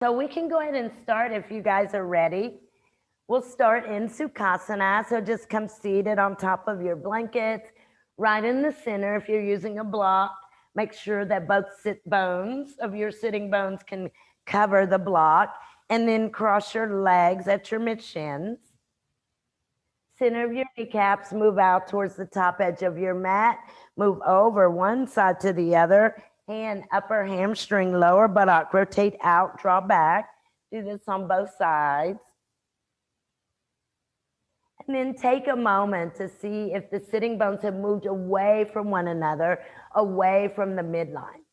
So we can go ahead and start if you guys are ready. We'll start in Sukhasana. So just come seated on top of your blankets, right in the center. If you're using a block, make sure that both sit bones of your sitting bones can cover the block, and then cross your legs at your mid-shins. Center of your kneecaps, move out towards the top edge of your mat. Move over one side to the other. Hand, upper hamstring, lower buttock, rotate out, draw back. Do this on both sides. And then take a moment to see if the sitting bones have moved away from one another, away from the midline.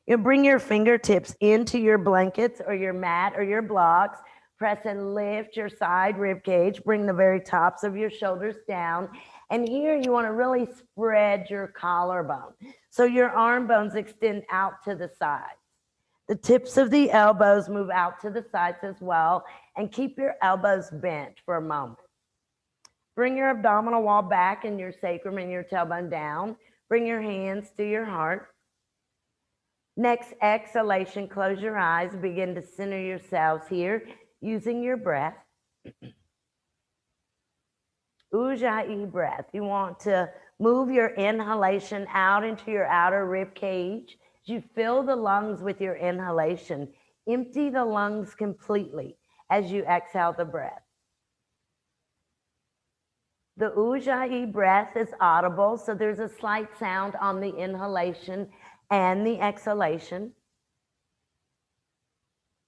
You'll bring your fingertips into your blankets or your mat or your blocks. Press and lift your side rib cage. Bring the very tops of your shoulders down. And here you want to really spread your collarbone. So your arm bones extend out to the sides. The tips of the elbows move out to the sides as well. And keep your elbows bent for a moment. Bring your abdominal wall back and your sacrum and your tailbone down. Bring your hands to your heart. Next exhalation, close your eyes. Begin to center yourselves here using your breath. Ujjayi breath. You want to move your inhalation out into your outer rib cage. As you fill the lungs with your inhalation, empty the lungs completely as you exhale the breath. The Ujjayi breath is audible, so there's a slight sound on the inhalation and the exhalation.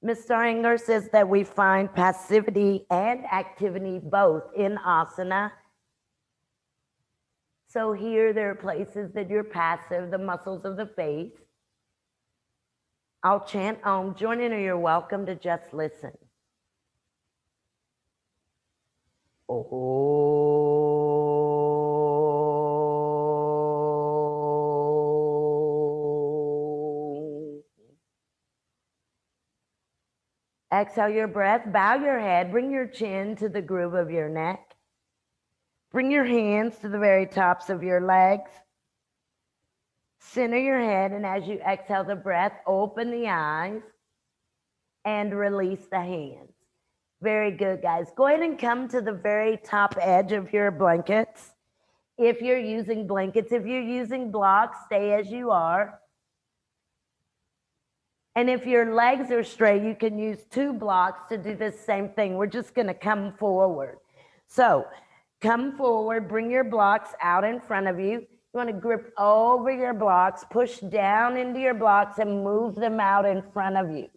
Mr. Iyengar says that we find passivity and activity both in asana. So here there are places that you're passive, the muscles of the face. I'll chant Om. Join in or you're welcome to just listen. Exhale your breath, bow your head, bring your chin to the groove of your neck. Bring your hands to the very tops of your legs. Center your head, and as you exhale the breath, open the eyes and release the hands. Very good, guys. Go ahead and come to the very top edge of your blankets. If you're using blankets, if you're using blocks, stay as you are. And if your legs are straight, you can use 2 blocks to do this same thing. We're just going to come forward. So come forward, bring your blocks out in front of you. You want to grip over your blocks, push down into your blocks and move them out in front of you.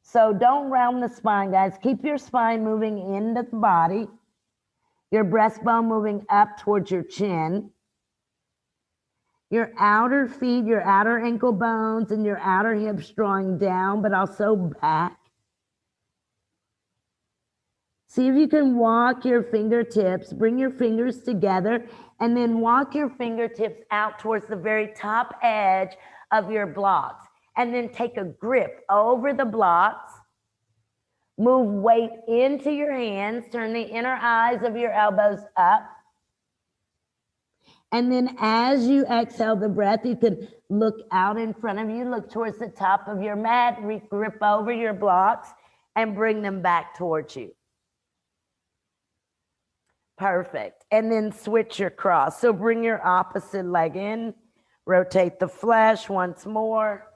So don't round the spine, guys. Keep your spine moving into the body. Your breastbone moving up towards your chin. Your outer feet, your outer ankle bones, and your outer hips drawing down, but also back. See if you can walk your fingertips, bring your fingers together, and then walk your fingertips out towards the very top edge of your blocks. And then take a grip over the blocks. Move weight into your hands. Turn the inner eyes of your elbows up. And then as you exhale the breath, you can look out in front of you, look towards the top of your mat, grip over your blocks, and bring them back towards you. Perfect. And then switch your cross. So bring your opposite leg in, rotate the flesh once more.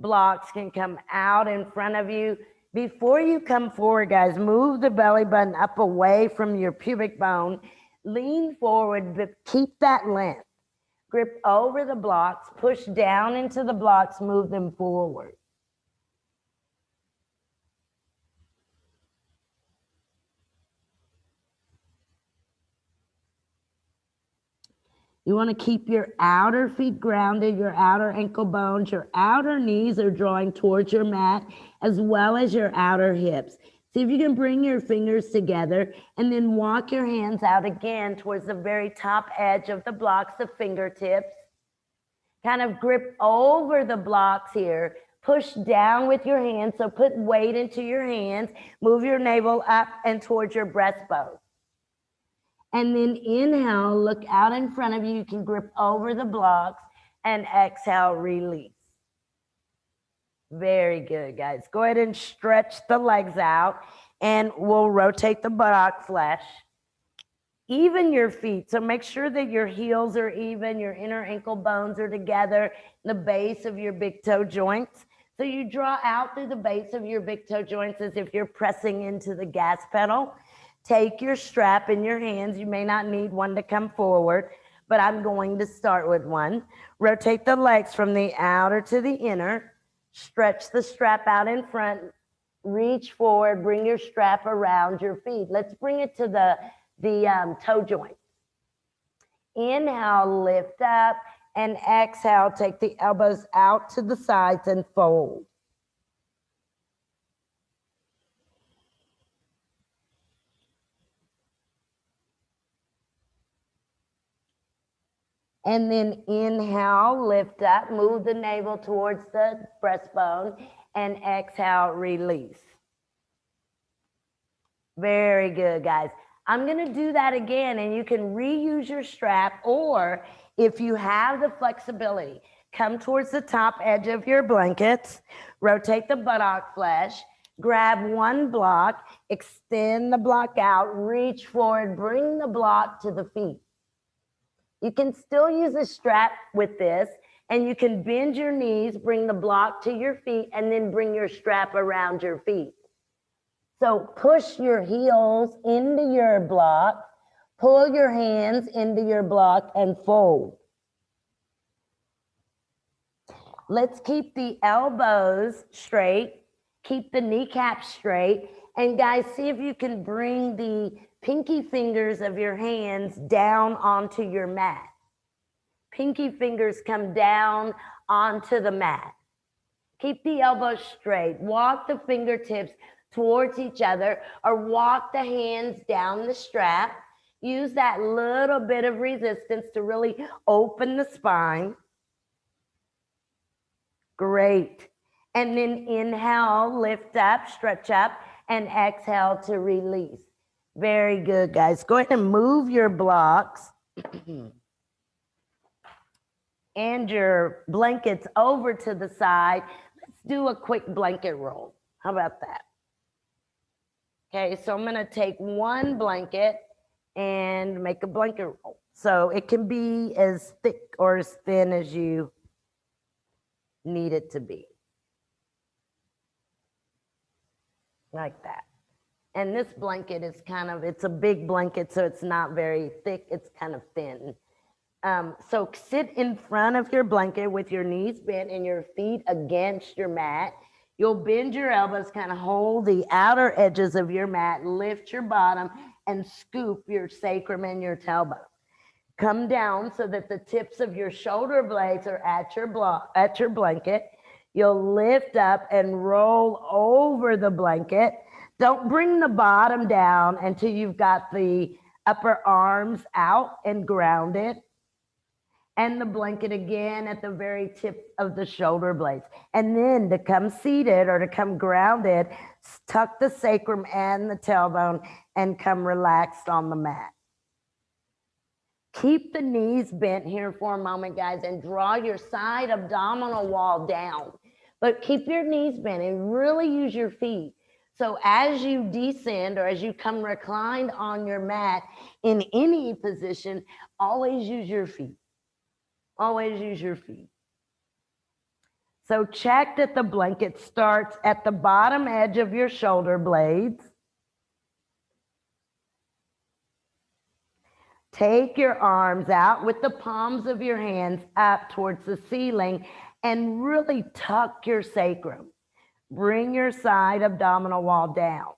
Blocks can come out in front of you. Before you come forward, guys, move the belly button up away from your pubic bone. Lean forward, but keep that length. Grip over the blocks, push down into the blocks, move them forward. You want to keep your outer feet grounded, your outer ankle bones, your outer knees are drawing towards your mat, as well as your outer hips. See if you can bring your fingers together and then walk your hands out again towards the very top edge of the blocks, the fingertips. Kind of grip over the blocks here. Push down with your hands, so put weight into your hands. Move your navel up and towards your breastbone. And then inhale, look out in front of you. You can grip over the blocks and exhale, release. Very good, guys. Go ahead and stretch the legs out, and we'll rotate the buttock flesh. Even your feet. So make sure that your heels are even, your inner ankle bones are together, the base of your big toe joints. So you draw out through the base of your big toe joints as if you're pressing into the gas pedal. Take your strap in your hands. You may not need one to come forward, but I'm going to start with one. Rotate the legs from the outer to the inner. Stretch the strap out in front. Reach forward. Bring your strap around your feet. Let's bring it to the toe joints. Inhale, lift up, and exhale, take the elbows out to the sides and fold. And then inhale, lift up, move the navel towards the breastbone, and exhale, release. Very good, guys. I'm going to do that again, and you can reuse your strap, or if you have the flexibility, come towards the top edge of your blankets, rotate the buttock flesh, grab one block, extend the block out, reach forward, bring the block to the feet. You can still use a strap with this, and you can bend your knees, bring the block to your feet, and then bring your strap around your feet. So push your heels into your block, pull your hands into your block, and fold. Let's keep the elbows straight, keep the kneecaps straight, and guys, see if you can bring the pinky fingers of your hands down onto your mat. Pinky fingers come down onto the mat. Keep the elbows straight. Walk the fingertips towards each other, or walk the hands down the strap. Use that little bit of resistance to really open the spine. Great. And then inhale, lift up, stretch up, and exhale to release. Very good, guys. Go ahead and move your blocks and your blankets over to the side. Let's do a quick blanket roll. How about that? Okay, so I'm going to take one blanket and make a blanket roll. So it can be as thick or as thin as you need it to be. Like that. And this blanket is it's a big blanket, so it's not very thick. It's kind of thin. So sit in front of your blanket with your knees bent and your feet against your mat. You'll bend your elbows, kind of hold the outer edges of your mat, lift your bottom, and scoop your sacrum and your tailbone. Come down so that the tips of your shoulder blades are at your blanket. You'll lift up and roll over the blanket. Don't bring the bottom down until you've got the upper arms out and grounded. And the blanket again at the very tip of the shoulder blades. And then to come seated or to come grounded, tuck the sacrum and the tailbone and come relaxed on the mat. Keep the knees bent here for a moment, guys, and draw your side abdominal wall down. But keep your knees bent and really use your feet. So as you descend or as you come reclined on your mat in any position, always use your feet. Always use your feet. So check that the blanket starts at the bottom edge of your shoulder blades. Take your arms out with the palms of your hands up towards the ceiling and really tuck your sacrum. Bring your side abdominal wall down.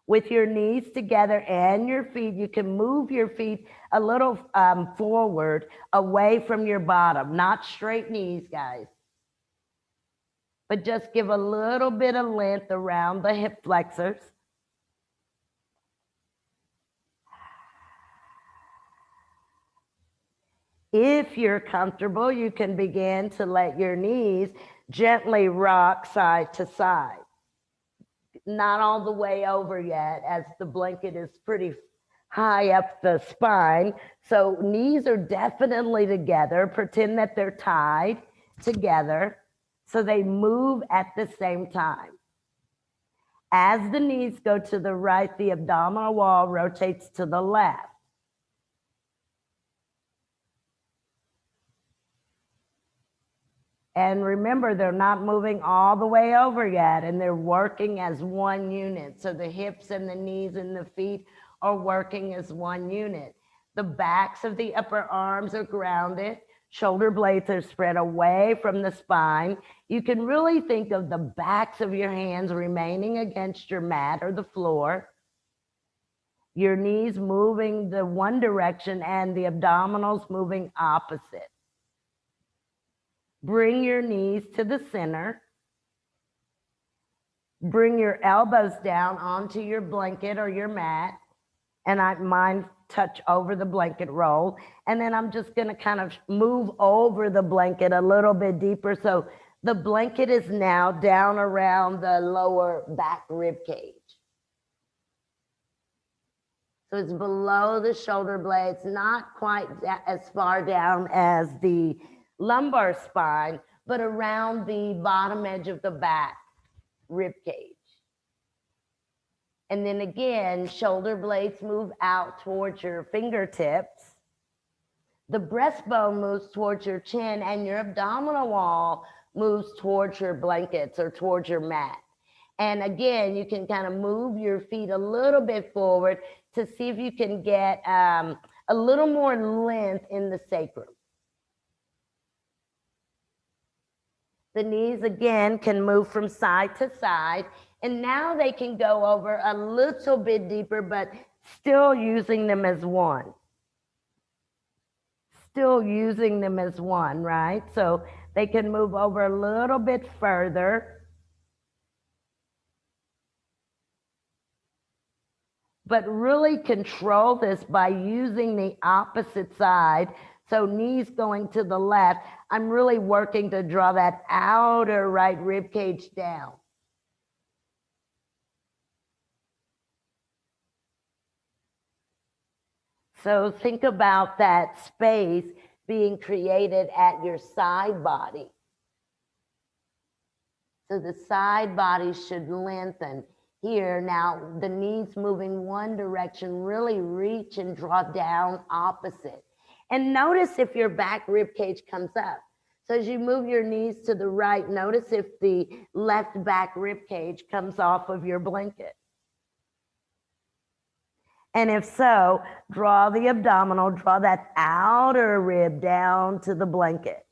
With your knees together and your feet, you can move your feet a little forward away from your bottom. Not straight knees, guys. But just give a little bit of length around the hip flexors. If you're comfortable, you can begin to let your knees gently rock side to side. Not all the way over yet, as the blanket is pretty high up the spine. So knees are definitely together. Pretend that they're tied together. so they move at the same time. As the knees go to the right, the abdominal wall rotates to the left. And remember, they're not moving all the way over yet, and they're working as one unit. So the hips and the knees and the feet are working as one unit. The backs of the upper arms are grounded. Shoulder blades are spread away from the spine. You can really think of the backs of your hands remaining against your mat or the floor. Your knees moving the one direction and the abdominals moving opposite. Bring your knees to the center. Bring your elbows down onto your blanket or your mat. And mine touch over the blanket roll. And then I'm just going to kind of move over the blanket a little bit deeper. So the blanket is now down around the lower back rib cage. So it's below the shoulder blades, not quite as far down as the lumbar spine, but around the bottom edge of the back rib cage. And then again, shoulder blades move out towards your fingertips. The breastbone moves towards your chin, and your abdominal wall moves towards your blankets or towards your mat. And again, you can kind of move your feet a little bit forward to see if you can get a little more length in the sacrum. The knees again can move from side to side, and now they can go over a little bit deeper, but still using them as one. Still using them as one, right? So they can move over a little bit further. But really control this by using the opposite side. So knees going to the left, I'm really working to draw that outer right rib cage down. So think about that space being created at your side body. So the side body should lengthen. Here now, the knees moving one direction, really reach and draw down opposite. And notice if your back rib cage comes up. So as you move your knees to the right, notice if the left back rib cage comes off of your blanket. And if so, draw the abdominal, draw that outer rib down to the blanket.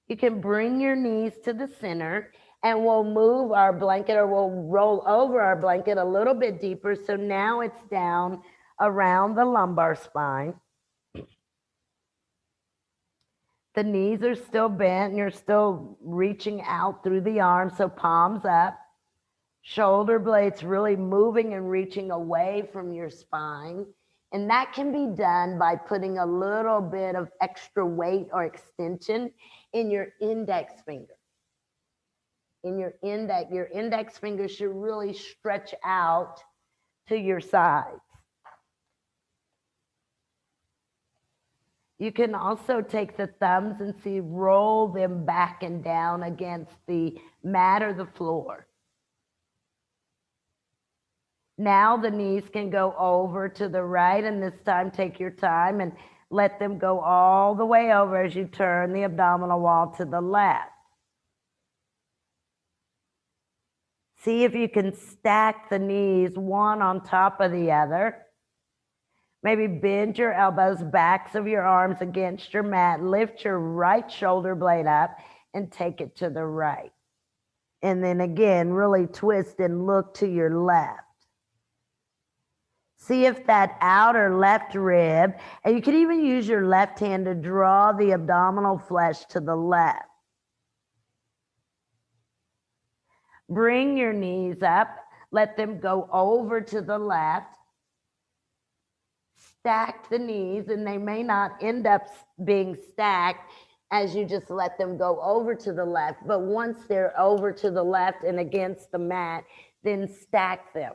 You can bring your knees to the center, and we'll move our blanket, or we'll roll over our blanket a little bit deeper. So now it's down around the lumbar spine. The knees are still bent, and you're still reaching out through the arms, so palms up. Shoulder blades really moving and reaching away from your spine. And that can be done by putting a little bit of extra weight or extension in your index finger. In your index finger should really stretch out to your sides. You can also take the thumbs and roll them back and down against the mat or the floor. Now the knees can go over to the right, and this time take your time and let them go all the way over as you turn the abdominal wall to the left. See if you can stack the knees one on top of the other. Maybe bend your elbows, backs of your arms against your mat. Lift your right shoulder blade up and take it to the right. And then again, really twist and look to your left. See if that outer left rib, and you can even use your left hand to draw the abdominal flesh to the left. Bring your knees up, let them go over to the left. Stack the knees, and they may not end up being stacked as you just let them go over to the left. But once they're over to the left and against the mat, then stack them.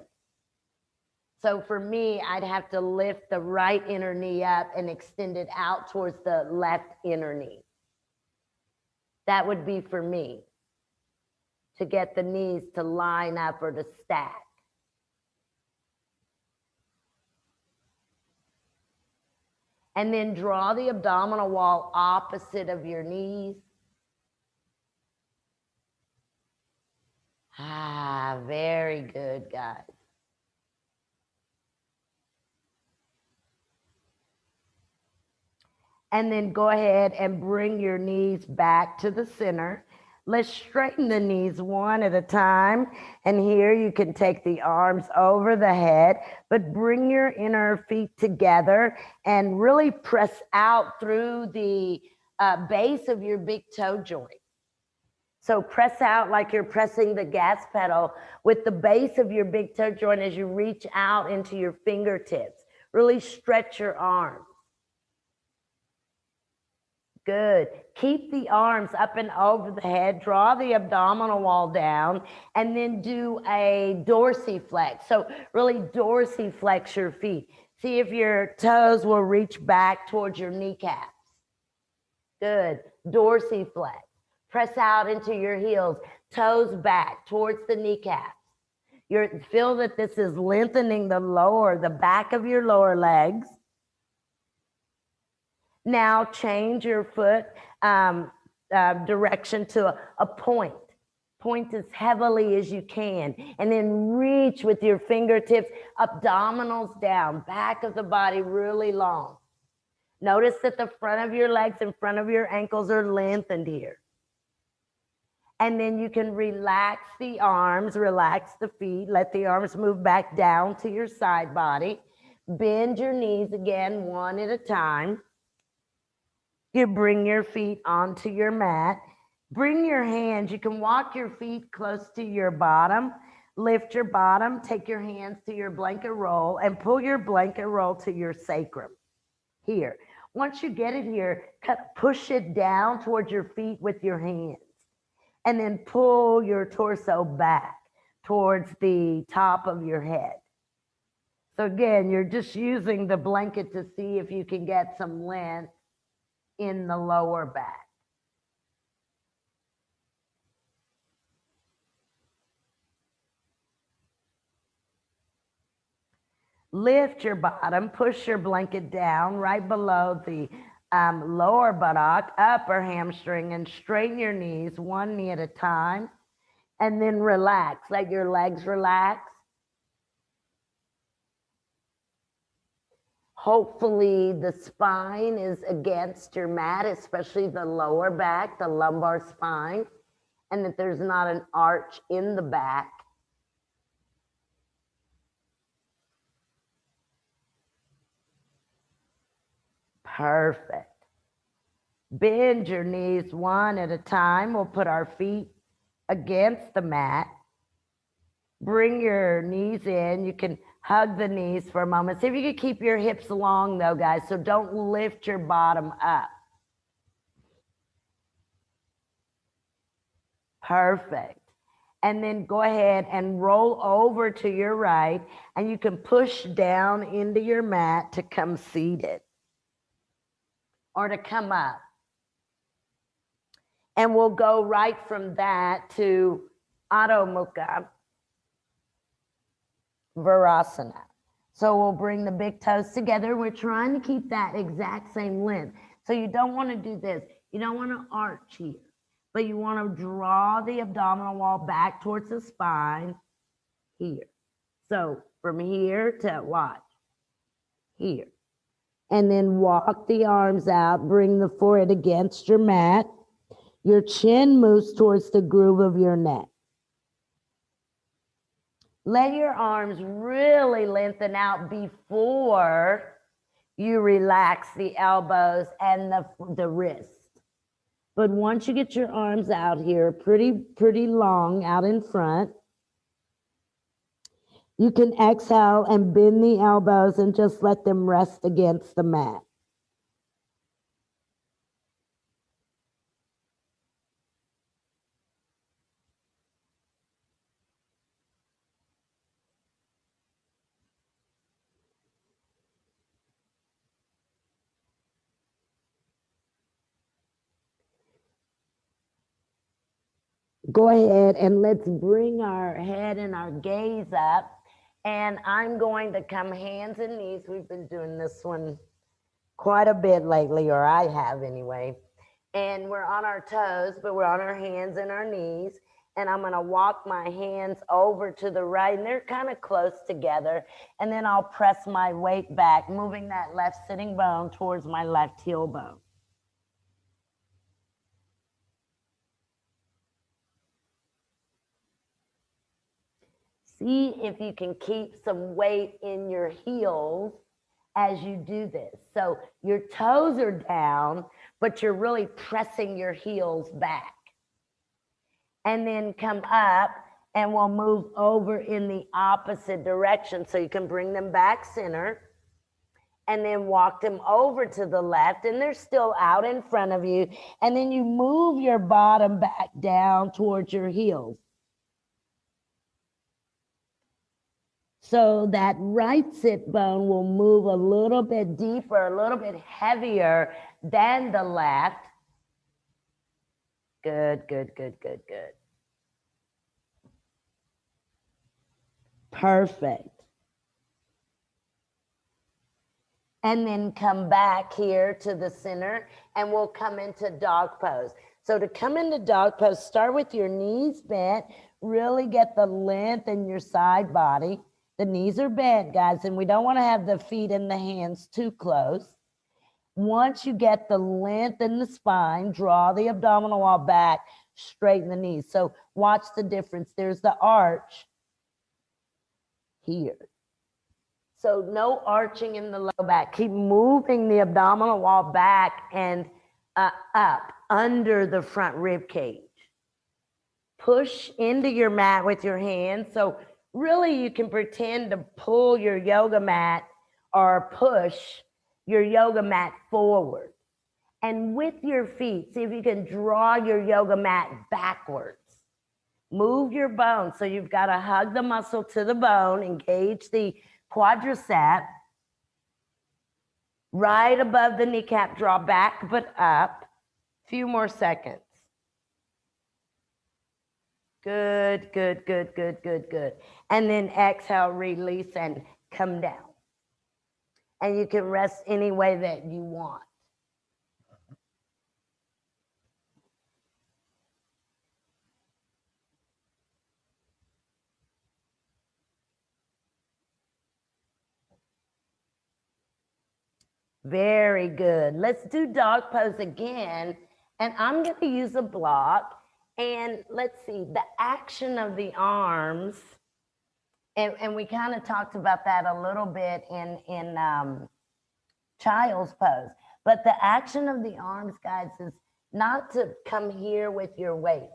So for me, I'd have to lift the right inner knee up and extend it out towards the left inner knee. That would be for me, to get the knees to line up or to stack. And then draw the abdominal wall opposite of your knees. Very good, guys. And then go ahead and bring your knees back to the center. Let's straighten the knees one at a time. And here you can take the arms over the head, but bring your inner feet together and really press out through the base of your big toe joint. So press out like you're pressing the gas pedal with the base of your big toe joint as you reach out into your fingertips. Really stretch your arms. Good. Keep the arms up and over the head. Draw the abdominal wall down and then do a dorsiflex. So really dorsiflex your feet. See if your toes will reach back towards your kneecaps. Good. Dorsiflex. Press out into your heels. Toes back towards the kneecaps. Feel that this is lengthening the back of your lower legs. Now change your foot direction to a point. Point as heavily as you can. And then reach with your fingertips, abdominals down, back of the body really long. Notice that the front of your legs and front of your ankles are lengthened here. And then you can relax the arms, relax the feet, let the arms move back down to your side body. Bend your knees again, one at a time. You bring your feet onto your mat. Bring your hands, you can walk your feet close to your bottom. Lift your bottom, take your hands to your blanket roll and pull your blanket roll to your sacrum. Here. Once you get it here, push it down towards your feet with your hands. And then pull your torso back towards the top of your head. So again, you're just using the blanket to see if you can get some length in the lower back. Lift your bottom, push your blanket down right below the lower buttock, upper hamstring, and straighten your knees, one knee at a time. And then relax, let your legs relax. Hopefully the spine is against your mat, especially the lower back, the lumbar spine, and that there's not an arch in the back. Perfect. Bend your knees one at a time. We'll put our feet against the mat. Bring your knees in. You can hug the knees for a moment. See if you can keep your hips long though, guys. So don't lift your bottom up. Perfect. And then go ahead and roll over to your right, and you can push down into your mat to come seated or to come up. And we'll go right from that to Adho Mukha Virasana. So we'll bring the big toes together. We're trying to keep that exact same length. So you don't want to do this. You don't want to arch here, but you want to draw the abdominal wall back towards the spine here. So from here to watch, here. And then walk the arms out, bring the forehead against your mat. Your chin moves towards the groove of your neck. Let your arms really lengthen out before you relax the elbows and the wrist. But once you get your arms out here, pretty long out in front, you can exhale and bend the elbows and just let them rest against the mat. Go ahead and let's bring our head and our gaze up. And I'm going to come hands and knees. We've been doing this one quite a bit lately, or I have anyway. And we're on our toes, but we're on our hands and our knees. And I'm going to walk my hands over to the right, and they're kind of close together. And then I'll press my weight back, moving that left sitting bone towards my left heel bone. See if you can keep some weight in your heels as you do this. So your toes are down, but you're really pressing your heels back. And then come up, and we'll move over in the opposite direction. So you can bring them back center and then walk them over to the left, and they're still out in front of you. And then you move your bottom back down towards your heels. So that right sit bone will move a little bit deeper, a little bit heavier than the left. Good, good, good, good, good. Perfect. And then come back here to the center, and we'll come into dog pose. So to come into dog pose, start with your knees bent, really get the length in your side body. The knees are bent, guys, and we don't want to have the feet and the hands too close. Once you get the length in the spine, draw the abdominal wall back, straighten the knees. So watch the difference. There's the arch here. So no arching in the low back. Keep moving the abdominal wall back and up under the front rib cage. Push into your mat with your hands. So really you can pretend to pull your yoga mat or push your yoga mat forward. And with your feet, see if you can draw your yoga mat backwards. Move your bones. So you've got to hug the muscle to the bone, engage the quadricep. Right above the kneecap, draw back but up. Few more seconds. Good, good, good, good, good, good. And then exhale, release, and come down. And you can rest any way that you want. Very good. Let's do dog pose again. And I'm going to use a block. And let's see, the action of the arms. And we kind of talked about that a little bit in child's pose. But the action of the arms, guys, is not to come here with your weight.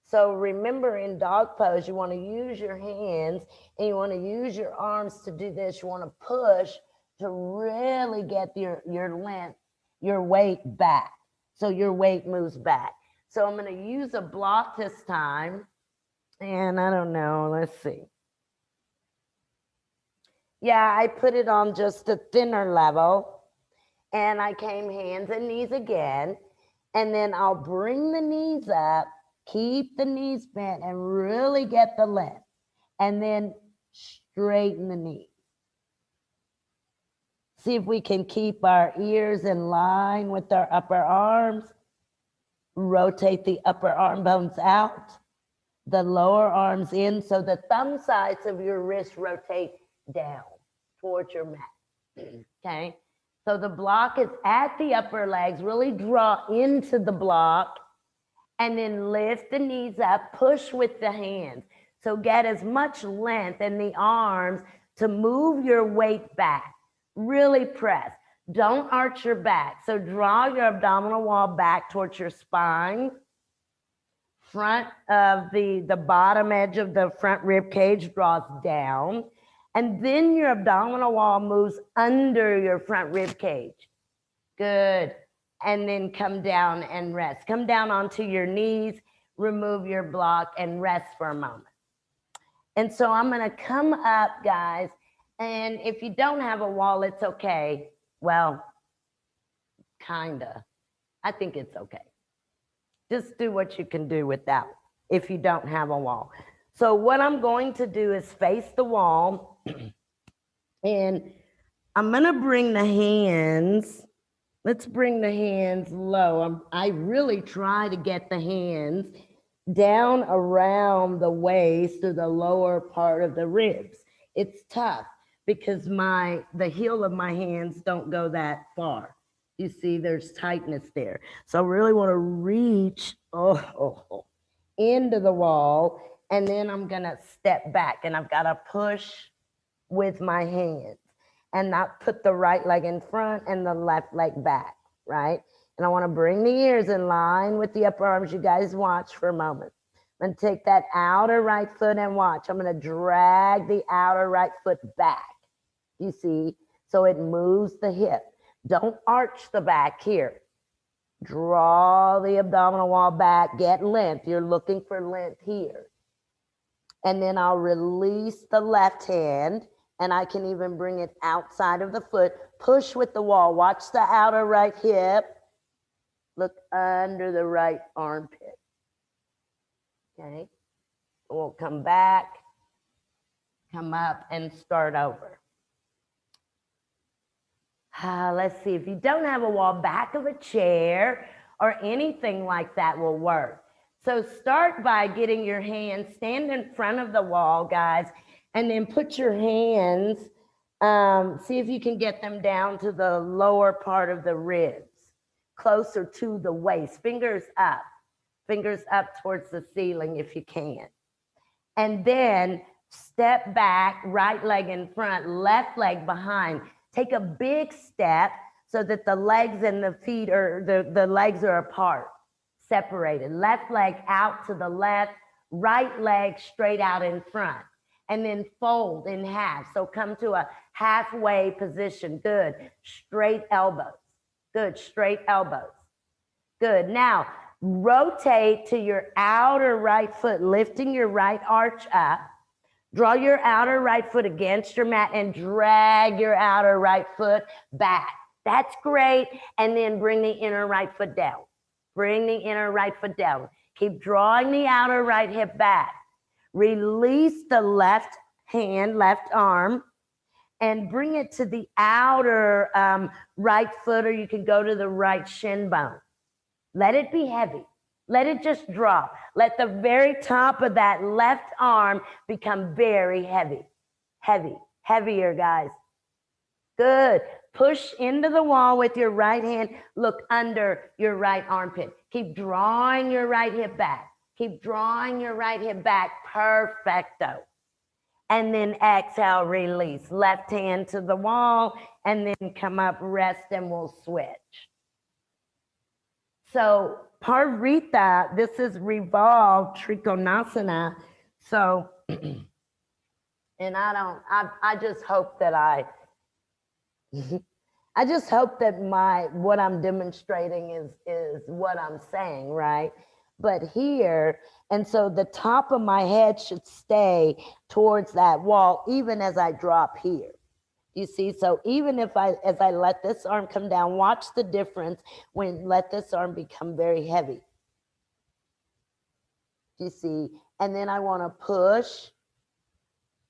So remember, in dog pose, you want to use your hands and you want to use your arms to do this. You want to push to really get your length, your weight back. So your weight moves back. So I'm going to use a block this time. And I don't know, let's see. Yeah, I put it on just a thinner level. And I came hands and knees again. And then I'll bring the knees up, keep the knees bent, and really get the length. And then straighten the knees. See if we can keep our ears in line with our upper arms. Rotate the upper arm bones out, the lower arms in, so the thumb sides of your wrist rotate down towards your mat. Okay? So the block is at the upper legs. Really draw into the block and then lift the knees up, push with the hands. So get as much length in the arms to move your weight back. Really press. Don't arch your back. So draw your abdominal wall back towards your spine. Front of the bottom edge of the front rib cage draws down. And then your abdominal wall moves under your front rib cage. Good. And then come down and rest. Come down onto your knees, remove your block, and rest for a moment. And so I'm going to come up, guys. And if you don't have a wall, it's okay. Well, kinda. I think it's okay. Just do what you can do without. if you don't have a wall. So what I'm going to do is face the wall, and I'm going to bring the hands. Let's bring the hands low. I really try to get the hands down around the waist to the lower part of the ribs. It's tough because the heel of my hands don't go that far. You see, there's tightness there. So I really want to reach into the wall, and then I'm going to step back, and I've got to push with my hands and not put the right leg in front and the left leg back, right? And I want to bring the ears in line with the upper arms. You guys watch for a moment. I'm going to take that outer right foot and watch. I'm going to drag the outer right foot back, you see, so it moves the hip. Don't arch the back here. Draw the abdominal wall back, get length. You're looking for length here. And then I'll release the left hand, and I can even bring it outside of the foot. Push with the wall. Watch the outer right hip. Look under the right armpit. Okay. We'll come back, come up, and start over. Let's see. If you don't have a wall, back of a chair or anything like that will work. So start by getting your hands, stand in front of the wall, guys, and then put your hands, see if you can get them down to the lower part of the ribs, closer to the waist, fingers up towards the ceiling if you can. And then step back, right leg in front, left leg behind. Take a big step so that the legs and the feet the legs are apart, separated. Left leg out to the left, right leg straight out in front. And then fold in half. So come to a halfway position. Good. Straight elbows. Good. Straight elbows. Good. Now, rotate to your outer right foot, lifting your right arch up. Draw your outer right foot against your mat and drag your outer right foot back. That's great. And then bring the inner right foot down. Bring the inner right foot down. Keep drawing the outer right hip back. Release the left hand, left arm, and bring it to the outer right foot, or you can go to the right shin bone. Let it be heavy. Let it just drop. Let the very top of that left arm become very heavy. Heavy. Heavier, guys. Good. Push into the wall with your right hand. Look under your right armpit. Keep drawing your right hip back. Keep drawing your right hip back. Perfecto. And then exhale, release. Left hand to the wall, and then come up, rest, and we'll switch. So Parvrita, this is revolved Trikonasana. So, and I just hope that I just hope that what I'm demonstrating is what I'm saying, right? But here, and so the top of my head should stay towards that wall, even as I drop here. You see, so even as I let this arm come down, watch the difference when let this arm become very heavy. You see, and then I want to push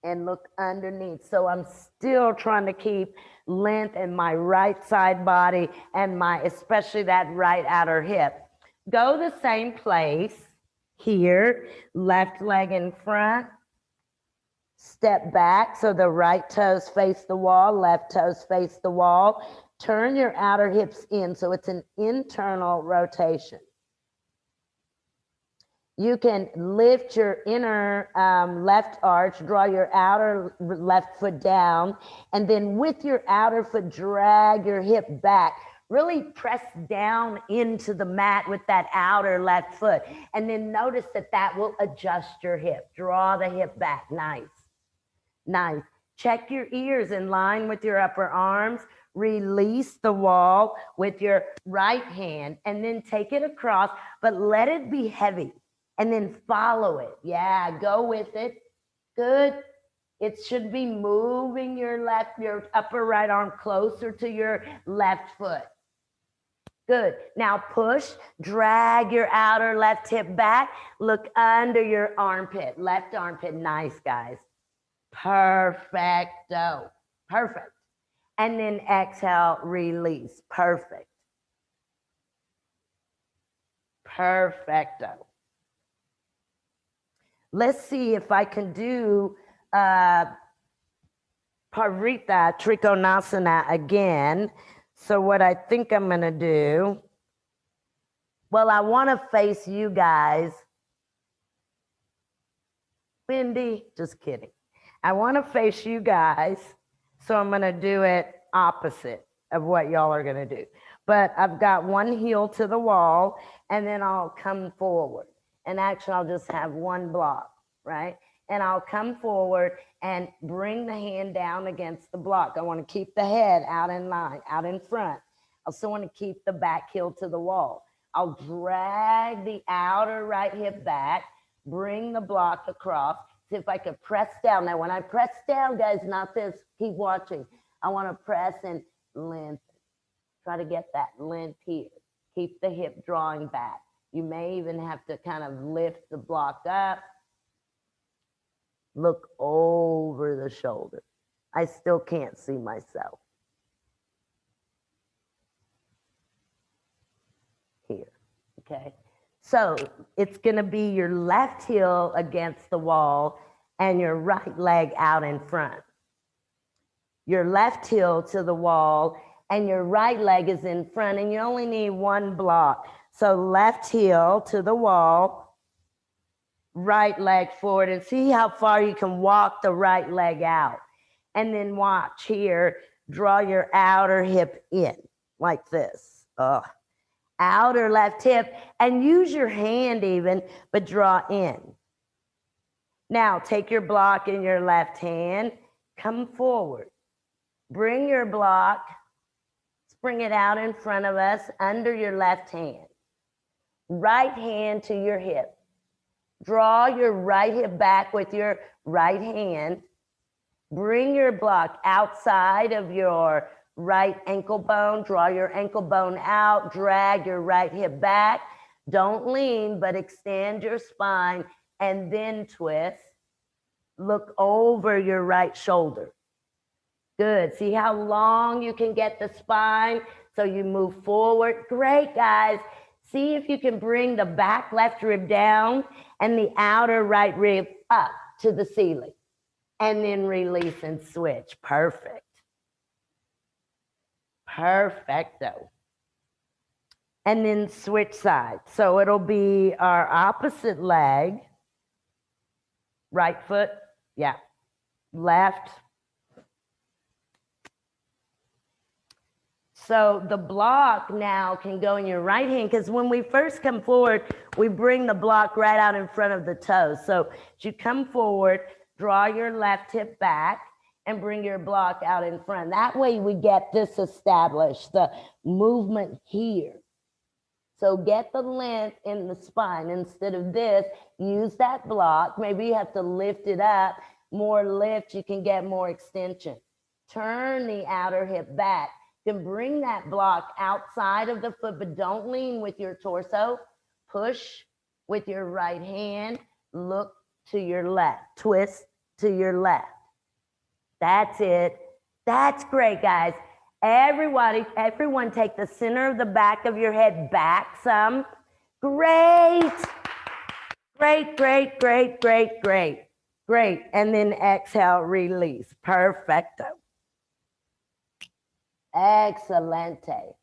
and look underneath. So I'm still trying to keep length in my right side body and especially that right outer hip. Go the same place here, left leg in front, step back so the right toes face the wall, left toes face the wall. Turn your outer hips in so it's an internal rotation. You can lift your inner left arch, draw your outer left foot down, and then with your outer foot, drag your hip back. Really press down into the mat with that outer left foot. And then notice that will adjust your hip. Draw the hip back. Nice. Nice. Check your ears in line with your upper arms. Release the wall with your right hand and then take it across, but let it be heavy. And then follow it. Yeah, go with it. Good. It should be moving your upper right arm closer to your left foot. Good. Now push, drag your outer left hip back. Look under your armpit, left armpit. Nice, guys. Perfecto. Perfect. And then exhale, release. Perfect. Perfecto. Let's see if I can do Parita Trikonasana again. So what I think I'm going to do, well, I want to face you guys. Wendy, just kidding. I want to face you guys. So I'm going to do it opposite of what y'all are going to do. But I've got one heel to the wall, and then I'll come forward. And actually, I'll just have one block, right? And I'll come forward and bring the hand down against the block. I want to keep the head out in line, out in front. I also want to keep the back heel to the wall. I'll drag the outer right hip back, bring the block across. See if I could press down. Now, when I press down, guys, not this, keep watching. I want to press and lengthen. Try to get that length here. Keep the hip drawing back. You may even have to kind of lift the block up. Look over the shoulder. I still can't see myself. Here, okay? So it's gonna be your left heel against the wall and your right leg out in front. Your left heel to the wall and your right leg is in front, and you only need one block. So left heel to the wall, right leg forward, and see how far you can walk the right leg out. And then watch here, draw your outer hip in like this. Outer left hip, and use your hand even, but draw in. Now take your block in your left hand, come forward. Bring your block, bring it out in front of us under your left hand. Right hand to your hip. Draw your right hip back with your right hand. Bring your block outside of your right ankle bone. Draw your ankle bone out. Drag your right hip back. Don't lean, but extend your spine and then twist. Look over your right shoulder. Good. See how long you can get the spine so you move forward. Great, guys. See if you can bring the back left rib down and the outer right rib up to the ceiling. And then release and switch. Perfect. Perfecto. And then switch sides. So it'll be our opposite leg. Right foot. Yeah. Left. So the block now can go in your right hand, because when we first come forward, we bring the block right out in front of the toes. So as you come forward, draw your left hip back and bring your block out in front. That way we get this established, the movement here. So get the length in the spine. Instead of this, use that block. Maybe you have to lift it up. More lift, you can get more extension. Turn the outer hip back. You can bring that block outside of the foot, but don't lean with your torso. Push with your right hand. Look to your left. Twist to your left. That's it. That's great, guys. Everyone take the center of the back of your head back some. Great. Great, great, great, great, great. Great. And then exhale, release. Perfecto. Excelente.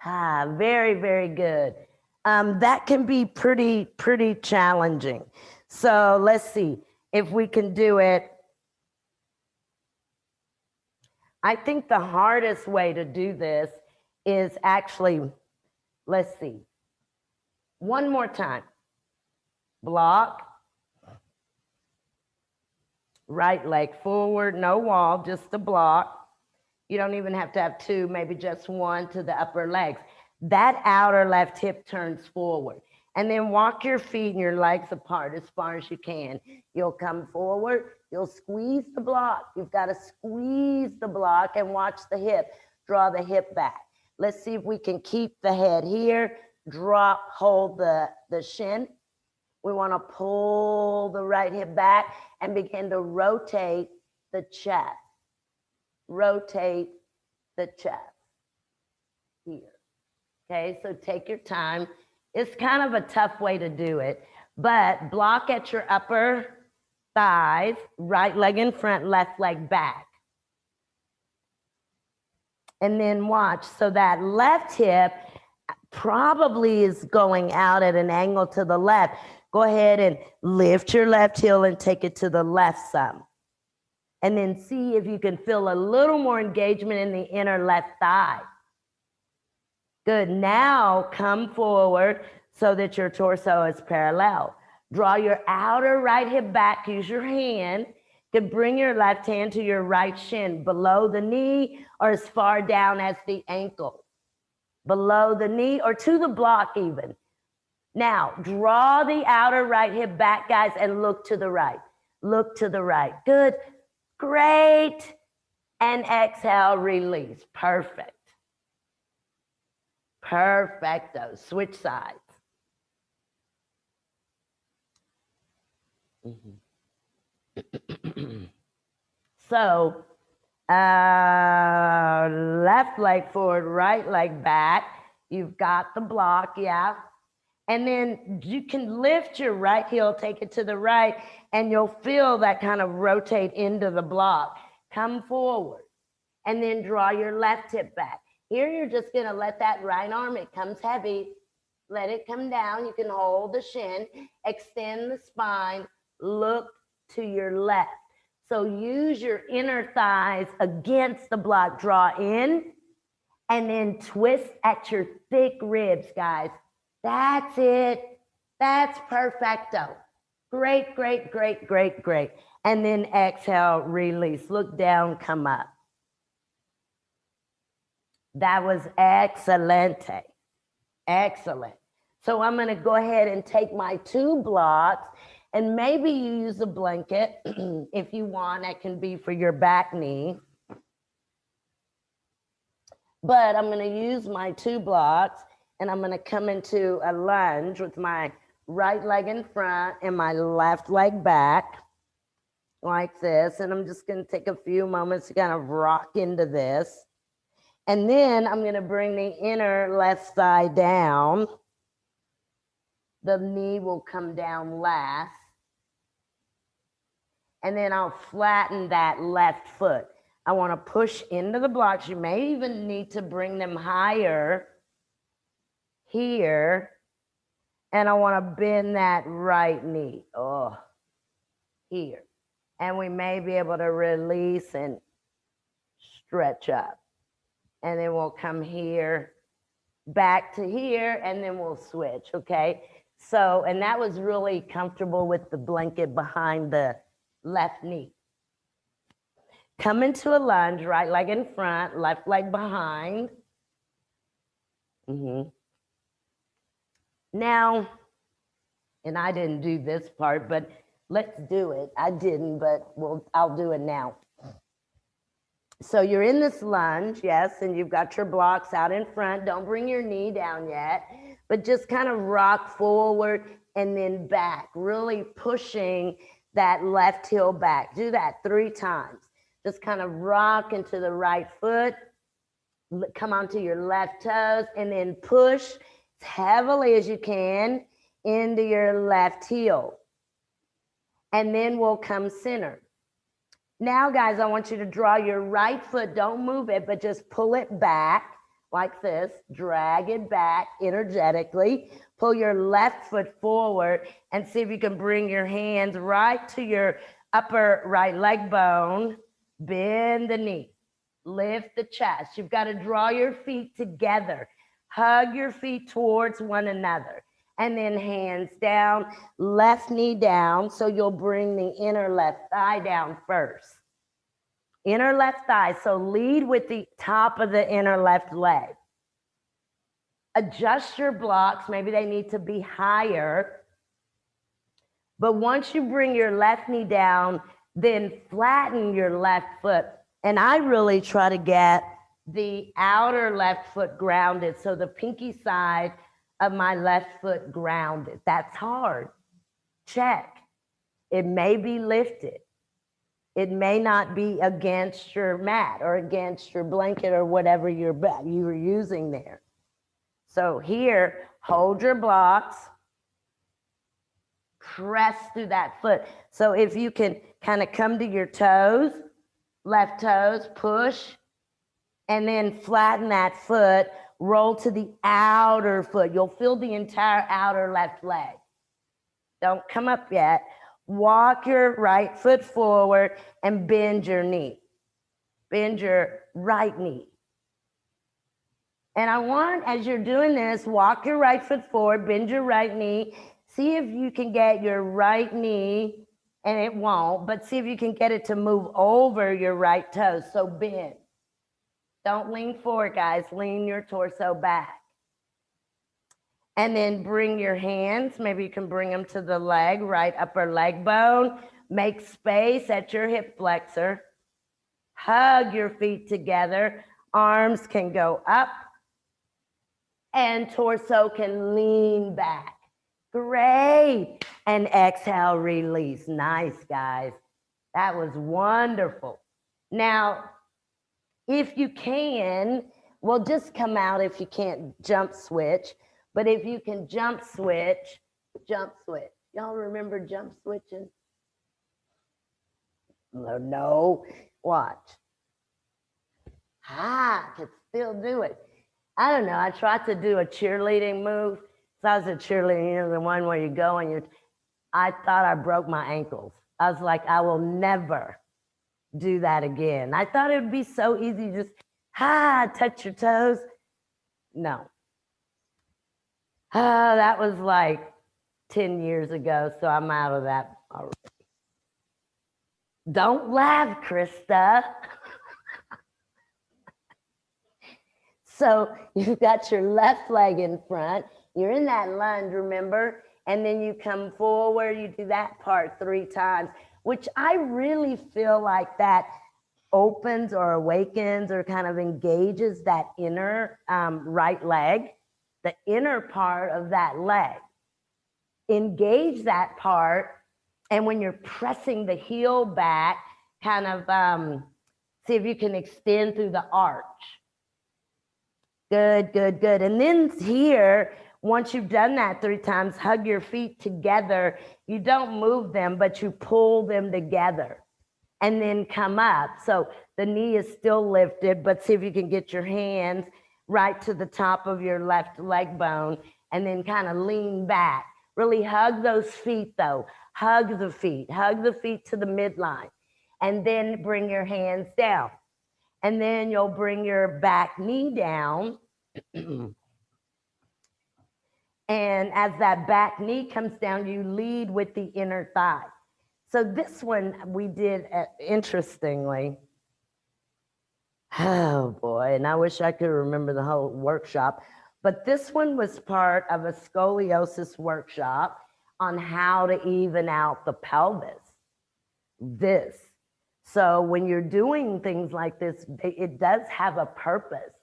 Very, very good. That can be pretty challenging. So let's see if we can do it. I think the hardest way to do this is actually, let's see. One more time. Block. Right leg forward, no wall, just a block. You don't even have to have two, maybe just one to the upper legs. That outer left hip turns forward. And then walk your feet and your legs apart as far as you can. You'll come forward, you'll squeeze the block. You've got to squeeze the block and watch the hip. Draw the hip back. Let's see if we can keep the head here. Drop, hold the shin. We want to pull the right hip back and begin to rotate the chest. Rotate the chest here. Okay, so take your time. It's kind of a tough way to do it, but block at your upper thighs, right leg in front, left leg back. And then watch, so that left hip probably is going out at an angle to the left. Go ahead and lift your left heel and take it to the left some. And then see if you can feel a little more engagement in the inner left thigh. Good. Now come forward so that your torso is parallel. Draw your outer right hip back. Use your hand to bring your left hand to your right shin, below the knee or as far down as the ankle. Below the knee or to the block even. Now, draw the outer right hip back, guys, and look to the right. Look to the right. Good. Great. And exhale, release. Perfect. Perfecto. Switch sides. So, left leg forward, right leg back. You've got the block, yeah. And then you can lift your right heel, take it to the right, and you'll feel that kind of rotate into the block. Come forward, and then draw your left hip back. Here, you're just gonna let that right arm, it comes heavy. Let it come down. You can hold the shin, extend the spine, look to your left. So use your inner thighs against the block. Draw in, and then twist at your thick ribs, guys. That's it. That's perfecto. Great, great, great, great, great. And then exhale, release. Look down, come up. That was excelente. Excellent. So I'm going to go ahead and take my 2 blocks, and maybe you use a blanket if you want. That can be for your back knee. But I'm going to use my 2 blocks, and I'm going to come into a lunge with my right leg in front and my left leg back like this. And I'm just going to take a few moments to kind of rock into this. And then I'm going to bring the inner left thigh down. The knee will come down last. And then I'll flatten that left foot. I want to push into the blocks. You may even need to bring them higher here. And I want to bend that right knee. Oh, here. And we may be able to release and stretch up. And then we'll come here, back to here, and then we'll switch, okay? So, and that was really comfortable with the blanket behind the left knee. Come into a lunge, right leg in front, left leg behind. Now, and I didn't do this part, but let's do it. I didn't, but I'll do it now. So you're in this lunge, yes, and you've got your blocks out in front. Don't bring your knee down yet, but just kind of rock forward and then back, really pushing that left heel back. Do that 3 times. Just kind of rock into the right foot, come onto your left toes, and then push as heavily as you can into your left heel. And then we'll come center. Now, guys, I want you to draw your right foot. Don't move it, but just pull it back like this. Drag it back energetically. Pull your left foot forward and see if you can bring your hands right to your upper right leg bone. Bend the knee. Lift the chest. You've got to draw your feet together. Hug your feet towards one another. And then hands down, left knee down. So you'll bring the inner left thigh down first. Inner left thigh. So lead with the top of the inner left leg. Adjust your blocks. Maybe they need to be higher. But once you bring your left knee down, then flatten your left foot. And I really try to get the outer left foot grounded. So the pinky side of my left foot grounded. That's hard. Check. It may be lifted. It may not be against your mat or against your blanket or whatever you were using there. So here, hold your blocks, press through that foot. So if you can kind of come to your toes, left toes, push, and then flatten that foot, roll to the outer foot. You'll feel the entire outer left leg. Don't come up yet. Walk your right foot forward and bend your knee. Bend your right knee. And I want, as you're doing this, walk your right foot forward, bend your right knee. See if you can get your right knee, and it won't, but see if you can get it to move over your right toes. So bend. Don't lean forward, guys. Lean your torso back. And then bring your hands, maybe you can bring them to the leg, right upper leg bone. Make space at your hip flexor. Hug your feet together. Arms can go up and torso can lean back. Great. And exhale, release. Nice, guys. That was wonderful. Now, if you can, well, just come out if you can't jump switch. But if you can jump switch, jump switch. Y'all remember jump switching? No. Watch. I could still do it. I don't know. I tried to do a cheerleading move. So I was a cheerleader, you know, the one where you go and I thought I broke my ankles. I was like, I will never do that again. I thought it would be so easy, just touch your toes. No. That was like 10 years ago, so I'm out of that already. Don't laugh, Krista. So you've got your left leg in front. You're in that lunge, remember? And then you come forward, you do that part 3 times, which I really feel like that opens or awakens or kind of engages that inner right leg, the inner part of that leg. Engage that part, and when you're pressing the heel back, kind of see if you can extend through the arch. Good. And then here, once you've done that 3 times, hug your feet together. You don't move them, but you pull them together and then come up. So the knee is still lifted, but see if you can get your hands right to the top of your left leg bone and then kind of lean back. Really hug those feet though. Hug the feet to the midline, and then bring your hands down. And then you'll bring your back knee down. And as that back knee comes down, you lead with the inner thigh. So this one we did interestingly. Oh boy, and I wish I could remember the whole workshop, but this one was part of a scoliosis workshop on how to even out the pelvis. So when you're doing things like this, it does have a purpose.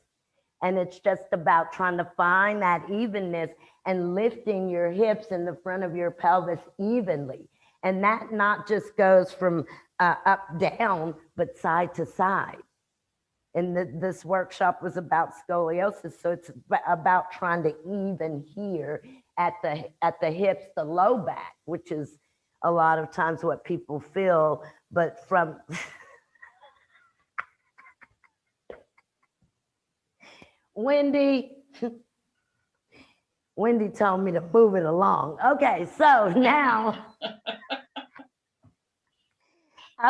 And it's just about trying to find that evenness and lifting your hips in the front of your pelvis evenly. And that not just goes from up, down, but side to side. And this workshop was about scoliosis. So it's about trying to even here at the hips, the low back, which is a lot of times what people feel, but from... Wendy told me to move it along. Okay, so now,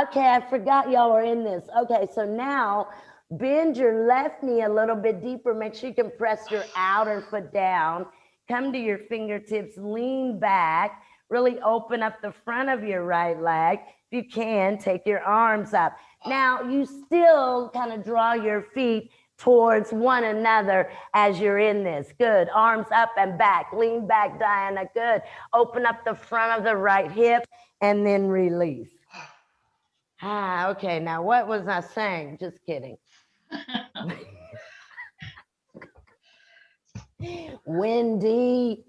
okay, I forgot y'all were in this. Okay, so now bend your left knee a little bit deeper. Make sure you can press your outer foot down. Come to your fingertips, lean back, really open up the front of your right leg. If you can, take your arms up. Now, you still kind of draw your feet towards one another as you're in this. Good. Arms up and back. Lean back, Diana. Good. Open up the front of the right hip and then release. Okay. Now, what was I saying? Just kidding. Wendy.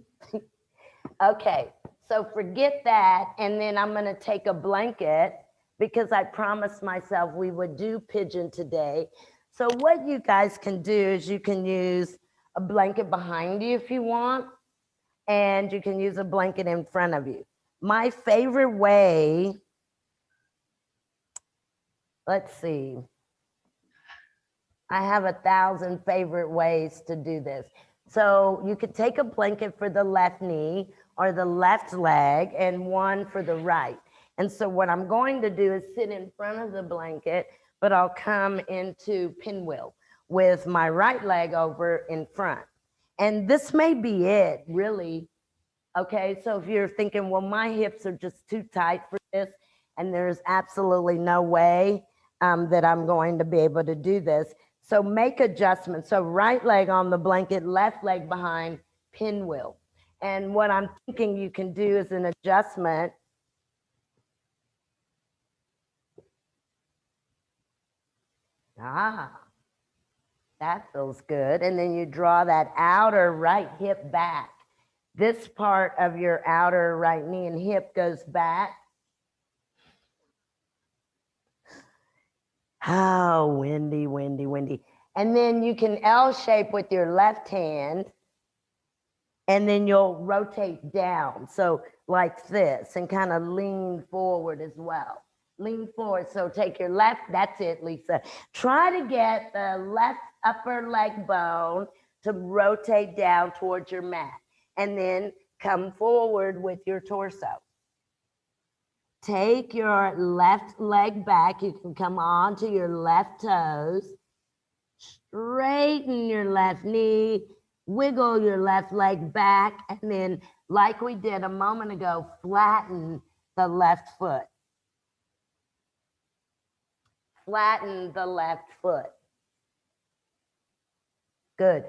Okay, so forget that. And then I'm going to take a blanket because I promised myself we would do pigeon today. So what you guys can do is you can use a blanket behind you if you want, and you can use a blanket in front of you. My favorite way, let's see. I have 1,000 favorite ways to do this. So you could take a blanket for the left knee or the left leg and one for the right. And so what I'm going to do is sit in front of the blanket, but I'll come into pinwheel with my right leg over in front. And this may be it, really. Okay, so if you're thinking, well, my hips are just too tight for this, and there's absolutely no way that I'm going to be able to do this. So make adjustments. So right leg on the blanket, left leg behind, pinwheel. And what I'm thinking you can do is an adjustment. That feels good. And then you draw that outer right hip back. This part of your outer right knee and hip goes back. Oh, windy, windy, windy. And then you can L shape with your left hand, and then you'll rotate down. So like this, and kind of lean forward as well. Lean forward. So take your left, that's it, Lisa. Try to get the left upper leg bone to rotate down towards your mat. And then come forward with your torso. Take your left leg back. You can come onto your left toes. Straighten your left knee. Wiggle your left leg back. And then, like we did a moment ago, flatten the left foot. Flatten the left foot. Good.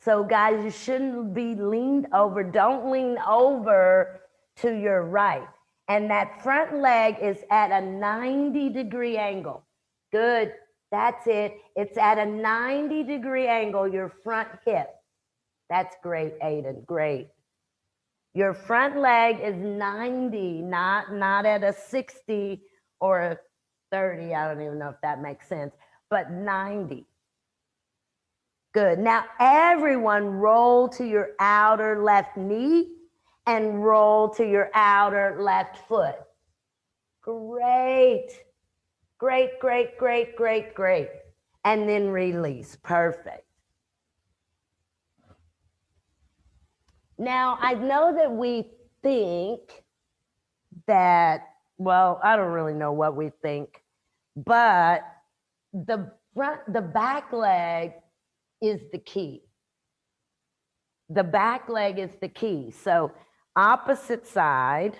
So guys, you shouldn't be leaned over. Don't lean over to your right. And that front leg is at a 90-degree angle. Good. That's it. It's at a 90-degree angle, your front hip. That's great, Aiden. Great. Your front leg is 90, not at a 60 or a 30. I don't even know if that makes sense, but 90. Good. Now, everyone roll to your outer left knee and roll to your outer left foot. Great. Great, great, great, great, great. And then release. Perfect. Now, I know that we think that, well, I don't really know what we think, but the back leg is the key. The back leg is the key. So opposite side,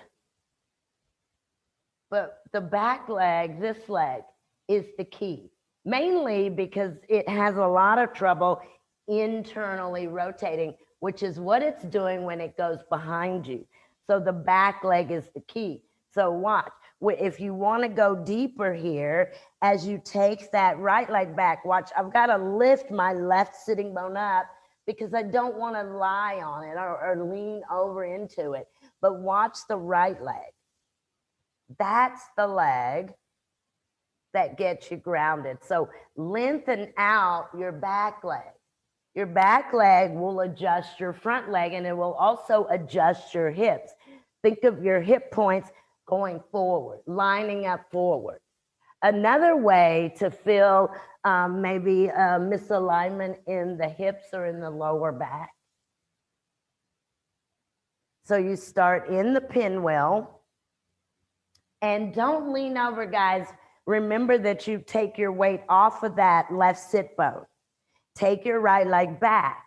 but the back leg, this leg, is the key. Mainly because it has a lot of trouble internally rotating, which is what it's doing when it goes behind you. So the back leg is the key. So watch. If you want to go deeper here, as you take that right leg back, watch, I've got to lift my left sitting bone up because I don't want to lie on it or lean over into it. But watch the right leg. That's the leg that gets you grounded. So lengthen out your back leg. Your back leg will adjust your front leg, and it will also adjust your hips. Think of your hip points going forward, lining up forward. Another way to feel maybe a misalignment in the hips or in the lower back. So you start in the pinwheel, and don't lean over, guys. Remember that you take your weight off of that left sit bone. Take your right leg back.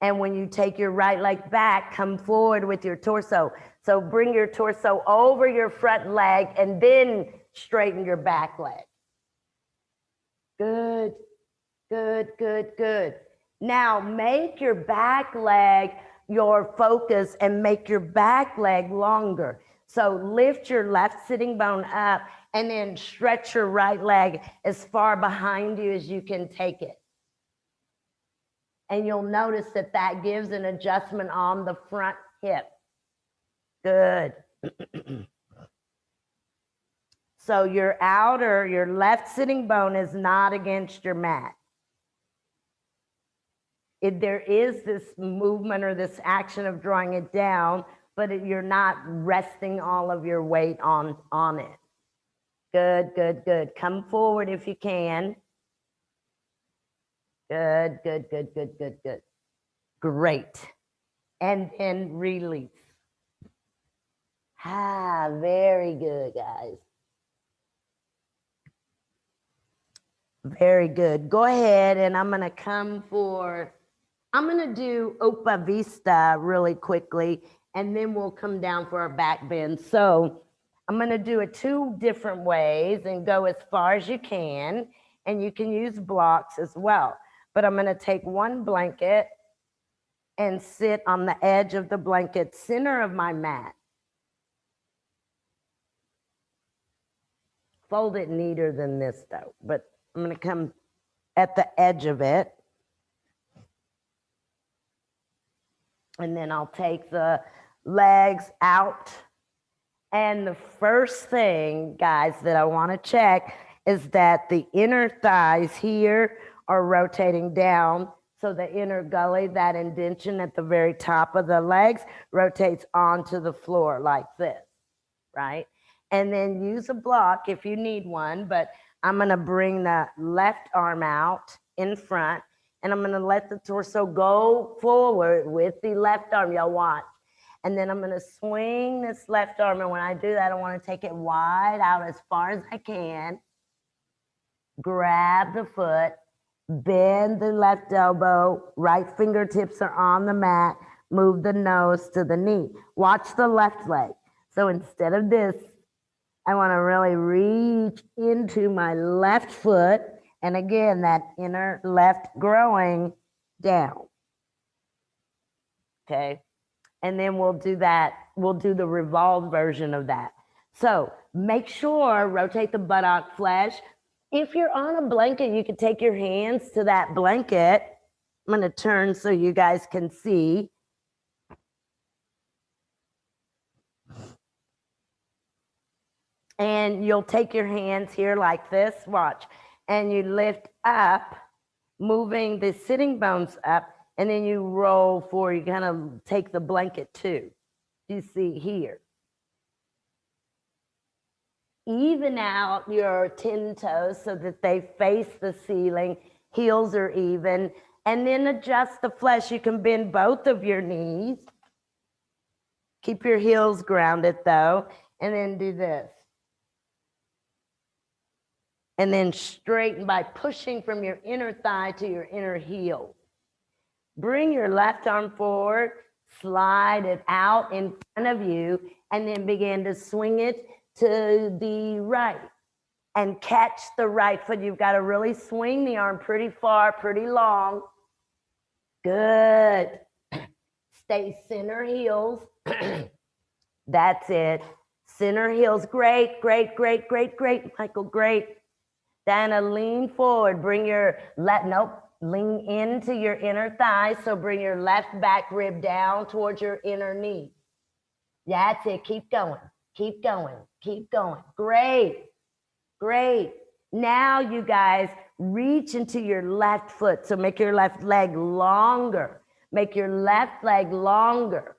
And when you take your right leg back, come forward with your torso. So bring your torso over your front leg and then straighten your back leg. Good, good, good, good. Now make your back leg your focus and make your back leg longer. So lift your left sitting bone up and then stretch your right leg as far behind you as you can take it. And you'll notice that that gives an adjustment on the front hip. Good. So your left sitting bone is not against your mat. There is this movement or this action of drawing it down, but you're not resting all of your weight on it. Good, good, good. Come forward if you can. Good, good, good, good, good, good. Great. And then release. Very good, guys. Very good. Go ahead, and I'm going to do Opa Vista really quickly, and then we'll come down for our back bend. So I'm going to do it 2 different ways and go as far as you can, and you can use blocks as well. But I'm going to take one blanket and sit on the edge of the blanket, center of my mat. Fold it neater than this though, but I'm going to come at the edge of it. And then I'll take the legs out. And the first thing, guys, that I want to check is that the inner thighs here are rotating down. So the inner gully, that indention at the very top of the legs, rotates onto the floor like this, right? And then use a block if you need one, but I'm going to bring the left arm out in front, and I'm going to let the torso go forward with the left arm. Y'all watch. And then I'm going to swing this left arm, and when I do that, I want to take it wide out as far as I can. Grab the foot, bend the left elbow, right fingertips are on the mat, move the nose to the knee. Watch the left leg. So instead of this, I want to really reach into my left foot. And again, that inner left growing down. Okay. And then we'll do that. We'll do the revolved version of that. So make sure, rotate the buttock flesh. If you're on a blanket, you can take your hands to that blanket. I'm going to turn so you guys can see. And you'll take your hands here like this, watch. And you lift up, moving the sitting bones up, and then you roll forward. You kind of take the blanket too. You see here. Even out your 10 toes so that they face the ceiling. Heels are even. And then adjust the flesh. You can bend both of your knees. Keep your heels grounded though. And then do this. And then straighten by pushing from your inner thigh to your inner heel. Bring your left arm forward, slide it out in front of you, and then begin to swing it to the right. And catch the right foot. You've got to really swing the arm pretty far, pretty long. Good. Stay center heels. That's it. Center heels. Great, great, great, great, great, Michael, great. Dana, lean forward. Bring your lean into your inner thigh. So bring your left back rib down towards your inner knee. That's it. Keep going. Keep going. Keep going. Great. Great. Now you guys reach into your left foot. So make your left leg longer. Make your left leg longer.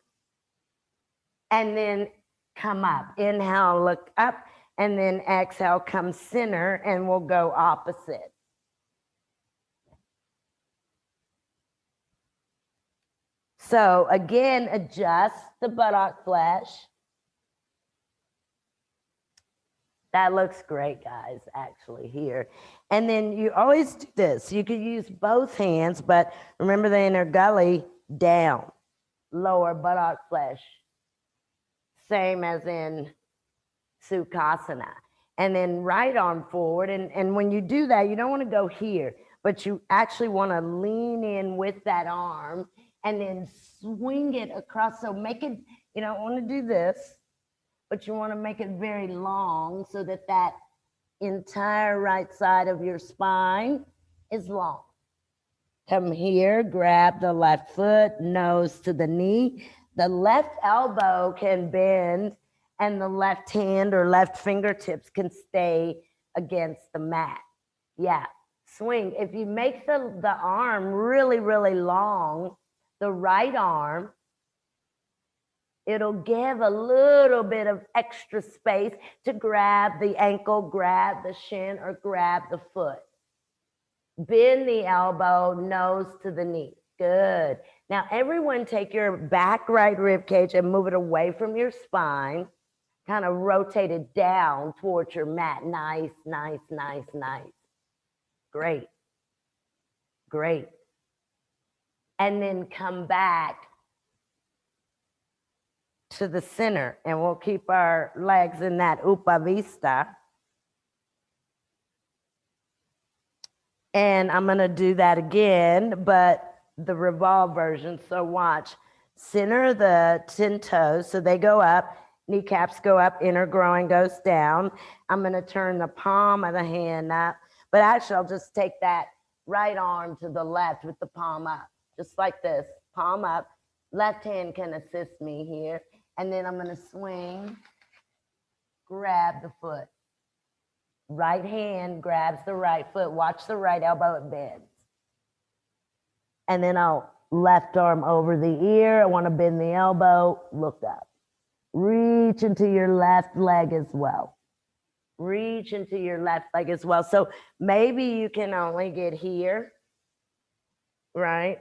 And then come up. Inhale, look up. And then exhale, come center, and we'll go opposite. So again, adjust the buttock flesh. That looks great, guys, actually here. And then you always do this. You could use both hands, but remember the inner gully down, lower buttock flesh. Same as in Sukhasana. And then right arm forward. And when you do that, you don't want to go here, but you actually want to lean in with that arm and then swing it across. So make it, you don't want to do this, but you want to make it very long so that that entire right side of your spine is long. Come here, grab the left foot, nose to the knee. The left elbow can bend and the left hand or left fingertips can stay against the mat. Yeah, swing. If you make the arm really, really long, the right arm, it'll give a little bit of extra space to grab the ankle, grab the shin, or grab the foot. Bend the elbow, nose to the knee. Good. Now, everyone take your back right rib cage and move it away from your spine. Kind of rotate it down towards your mat. Nice, nice, nice, nice. Great. Great. And then come back to the center, and we'll keep our legs in that upavista. And I'm going to do that again, but the revolve version. So watch. Center the 10 toes so they go up, kneecaps go up, inner groin goes down. I'm going to turn the palm of the hand up, but actually I'll just take that right arm to the left with the palm up, just like this, palm up. Left hand can assist me here. And then I'm going to swing, grab the foot. Right hand grabs the right foot. Watch the right elbow, it bends. And then I'll left arm over the ear. I want to bend the elbow, look up. Reach into your left leg as well. Reach into your left leg as well. So maybe you can only get here, right?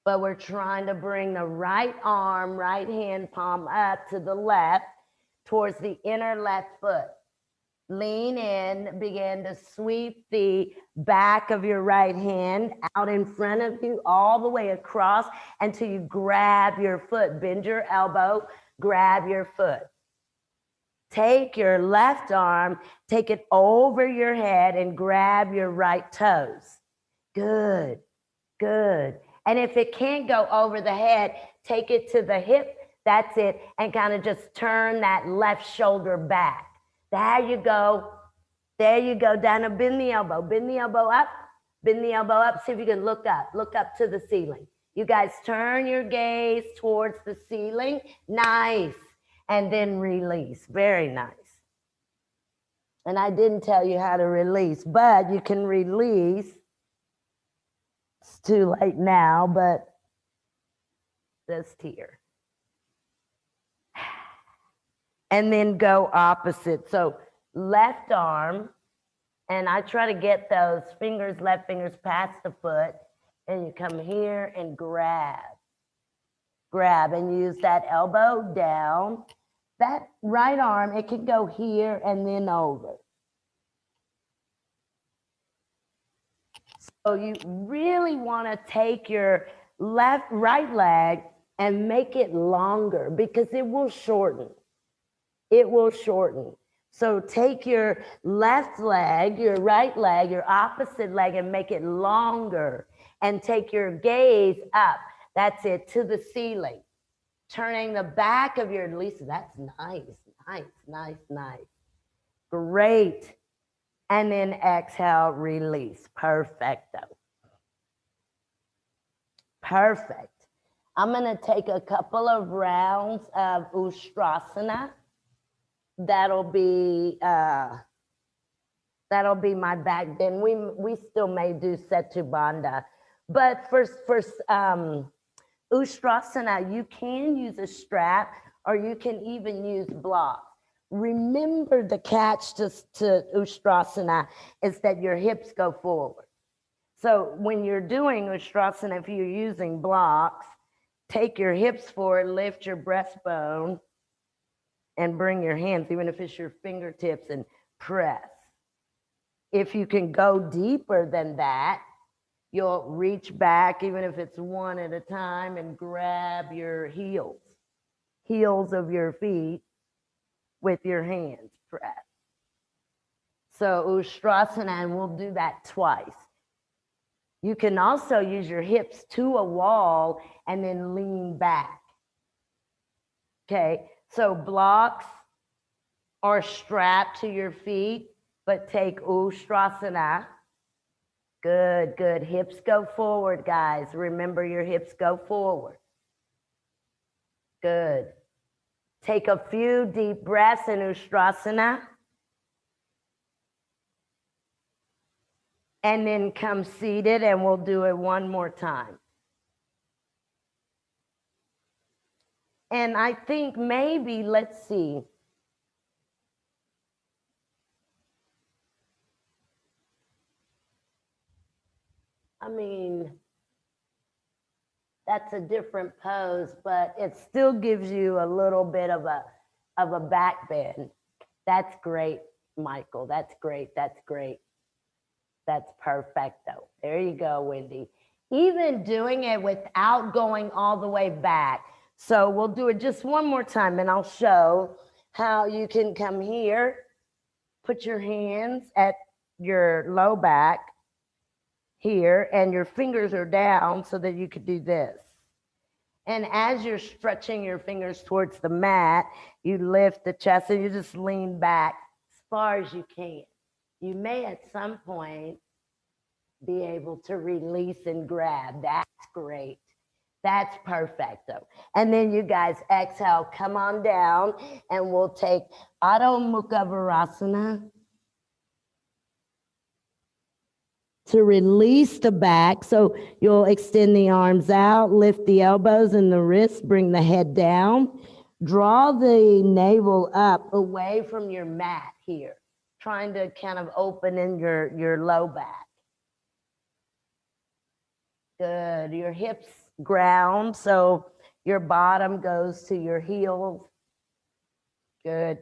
But we're trying to bring the right arm, right hand palm up to the left towards the inner left foot. Lean in, begin to sweep the back of your right hand out in front of you all the way across until you grab your foot. Bend your elbow, grab your foot. Take your left arm, take it over your head and grab your right toes. Good, good. And if it can't go over the head, take it to the hip, that's it, and kind of just turn that left shoulder back. There you go. There you go. Down and bend the elbow. Bend the elbow up. Bend the elbow up. See if you can look up. Look up to the ceiling. You guys turn your gaze towards the ceiling. Nice. And then release. Very nice. And I didn't tell you how to release, but you can release. It's too late now, but just here. And then go opposite. So left arm, and I try to get those fingers, left fingers past the foot, and you come here and grab. Grab and use that elbow down. That right arm, it can go here and then over. So you really want to take your right leg and make it longer because it will shorten. It will shorten. So take your left leg, your right leg, your opposite leg and make it longer and take your gaze up. That's it, to the ceiling. Turning the back of your, Lisa, that's nice, nice, nice, nice. Great. And then exhale, release. Perfecto. Perfect. I'm going to take a couple of rounds of Ustrasana. That'll be my back bend. We still may do Setu Bandha, but for Ustrasana, you can use a strap or you can even use blocks. Remember the catch to Ustrasana is that your hips go forward. So when you're doing Ustrasana, if you're using blocks, take your hips forward, lift your breastbone, and bring your hands, even if it's your fingertips, and press. If you can go deeper than that, you'll reach back, even if it's one at a time, and grab your heels of your feet with your hands, press. So Ustrasana, and we'll do that twice. You can also use your hips to a wall and then lean back. Okay. So blocks are strapped to your feet, but take Ustrasana, Good, good. Hips go forward, guys. Remember your hips go forward. Good. Take a few deep breaths in Ustrasana. And then come seated, and we'll do it one more time. And I think maybe, let's see. I mean, that's a different pose, but it still gives you a little bit of a back bend. That's great, Michael. That's great. That's great. That's perfecto. There you go, Wendy. Even doing it without going all the way back. So we'll do it just one more time, and I'll show how you can come here, put your hands at your low back here, and your fingers are down so that you could do this. And as you're stretching your fingers towards the mat, you lift the chest and you just lean back as far as you can. You may at some point be able to release and grab. That's great. That's perfecto. And then you guys exhale, come on down, and we'll take Adho Mukha Virasana to release the back. So you'll extend the arms out, lift the elbows and the wrists, bring the head down, draw the navel up away from your mat here, trying to kind of open in your low back. Good. Your hips ground, so your bottom goes to your heels. Good.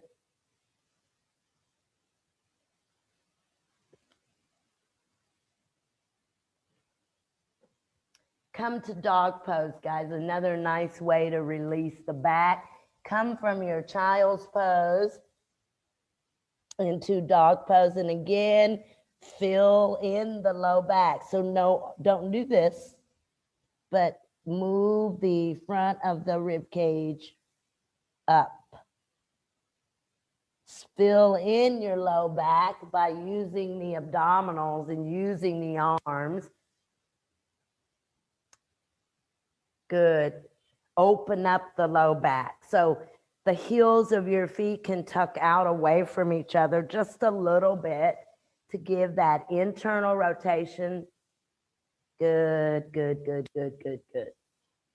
Come to dog pose, guys. Another nice way to release the back. Come from your child's pose into dog pose. And again, fill in the low back. So no, don't do this, but move the front of the rib cage up. Fill in your low back by using the abdominals and using the arms. Good. Open up the low back. So the heels of your feet can tuck out away from each other just a little bit to give that internal rotation. Good, good, good, good, good, good.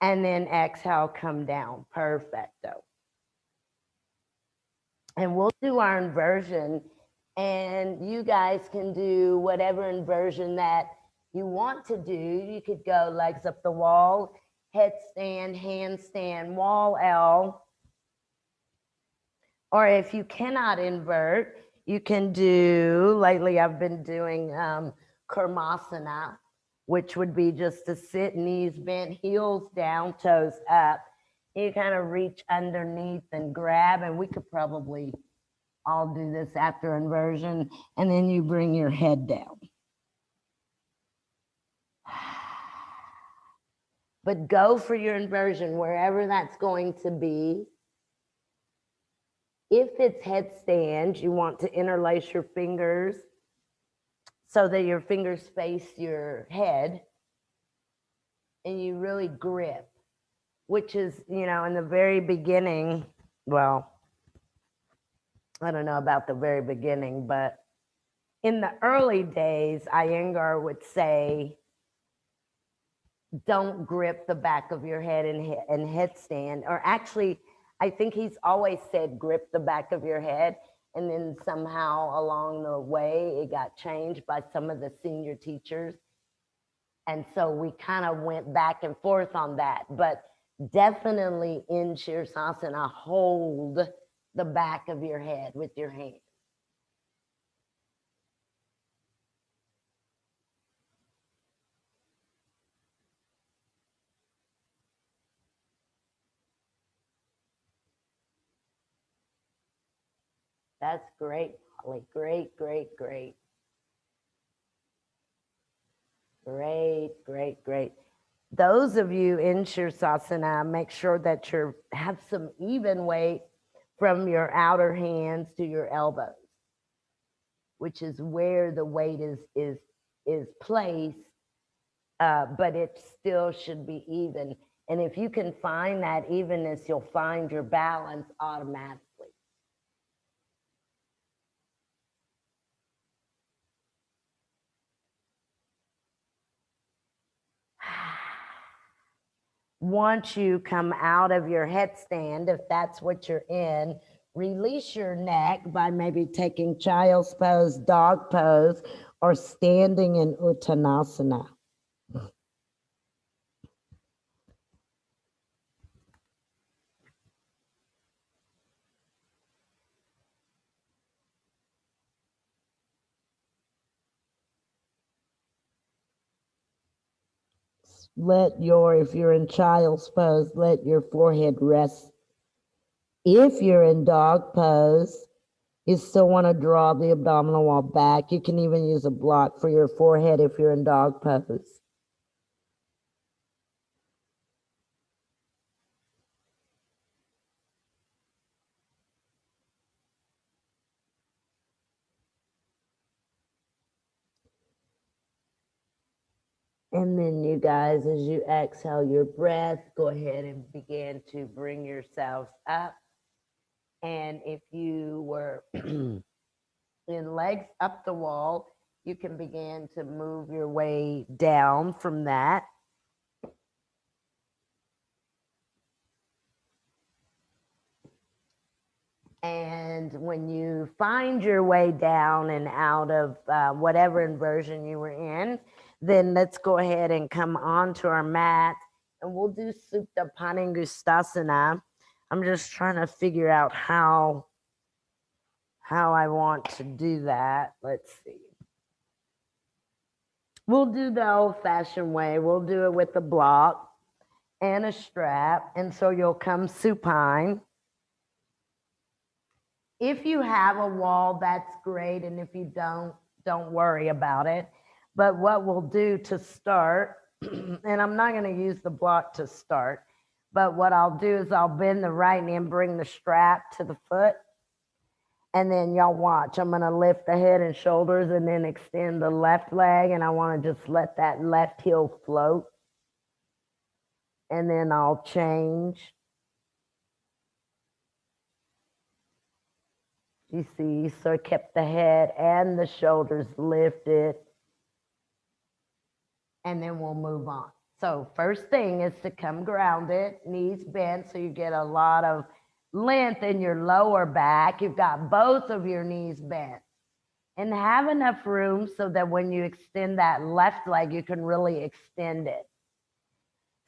And then exhale, come down. Perfecto. And we'll do our inversion, and you guys can do whatever inversion that you want to do. You could go legs up the wall, headstand, handstand, wall L. Or if you cannot invert, you can do, lately I've been doing Kurmasana, which would be just to sit, knees bent, heels down, toes up. You kind of reach underneath and grab, and we could probably all do this after inversion, and then you bring your head down. But go for your inversion, wherever that's going to be. If it's headstand, you want to interlace your fingers so that your fingers face your head, and you really grip, which is, you know, in the very beginning, well, I don't know about the very beginning, but in the early days, Iyengar would say, don't grip the back of your head in headstand. Or actually, I think he's always said grip the back of your head. And then somehow along the way, it got changed by some of the senior teachers. And so we kind of went back and forth on that. But definitely in Shirsasana, hold the back of your head with your hand. That's great, Holly. Great, great, great. Great, great, great. Those of you in Shirsasana, make sure that you have some even weight from your outer hands to your elbows, which is where the weight is is placed, but it still should be even. And if you can find that evenness, you'll find your balance automatically. Once you come out of your headstand, if that's what you're in, release your neck by maybe taking child's pose, dog pose, or standing in Uttanasana. If you're in child's pose, let your forehead rest. If you're in dog pose, you still want to draw the abdominal wall back. You can even use a block for your forehead if you're in dog pose. And then you guys, as you exhale your breath, go ahead and begin to bring yourselves up. And if you were in legs up the wall, you can begin to move your way down from that. And when you find your way down and out of whatever inversion you were in, then let's go ahead and come onto our mat and we'll do Supta Paningustasana. I'm just trying to figure out how I want to do that. Let's see. We'll do the old-fashioned way. We'll do it with a block and a strap. And so you'll come supine. If you have a wall, that's great. And if you don't worry about it. But what we'll do to start, and I'm not going to use the block to start, but what I'll do is I'll bend the right knee and bring the strap to the foot. And then y'all watch, I'm going to lift the head and shoulders and then extend the left leg. And I want to just let that left heel float. And then I'll change. You see, so I kept the head and the shoulders lifted. And then we'll move on. So first thing is to come grounded, knees bent, so you get a lot of length in your lower back. You've got both of your knees bent. And have enough room so that when you extend that left leg, you can really extend it.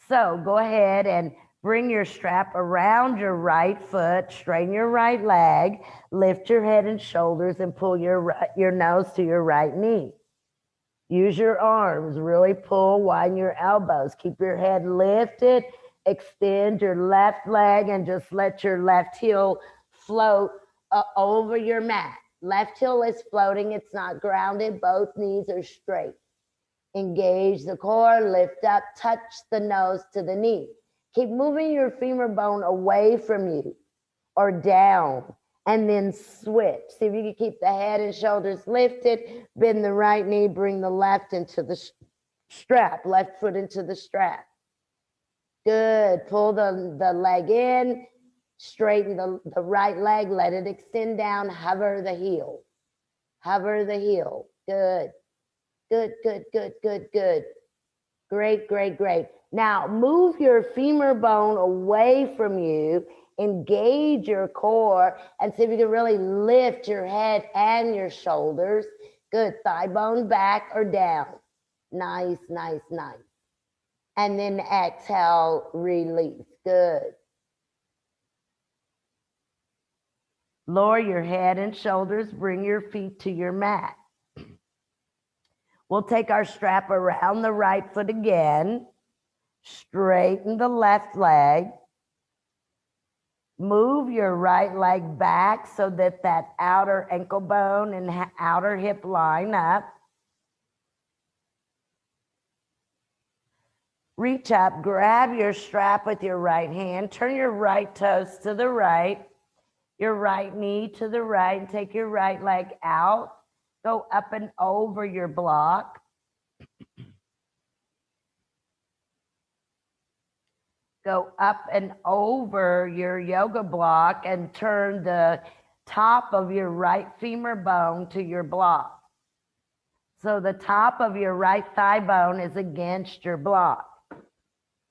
So go ahead and bring your strap around your right foot, straighten your right leg, lift your head and shoulders, and pull your nose to your right knee. Use your arms, really pull, widen your elbows, keep your head lifted, extend your left leg, and just let your left heel float over your mat. Left heel is floating, it's not grounded, both knees are straight. Engage the core, lift up, touch the nose to the knee. Keep moving your femur bone away from you or down, and then switch. See if you can keep the head and shoulders lifted, bend the right knee, bring the left into the strap, left foot into the strap. Good, pull the leg in, straighten the right leg, let it extend down, hover the heel. Hover the heel, good. Good, good, good, good, good. Great, great, great. Now move your femur bone away from you, engage your core, and see if you can really lift your head and your shoulders. Good, thigh bone back or down. Nice, nice, nice. And then exhale, release, good. Lower your head and shoulders, bring your feet to your mat. We'll take our strap around the right foot again, straighten the left leg, move your right leg back so that that outer ankle bone and outer hip line up. Reach up, grab your strap with your right hand, turn your right toes to the right, your right knee to the right, and take your right leg out. Go up and over your block. Go up and over your yoga block and turn the top of your right femur bone to your block. So the top of your right thigh bone is against your block.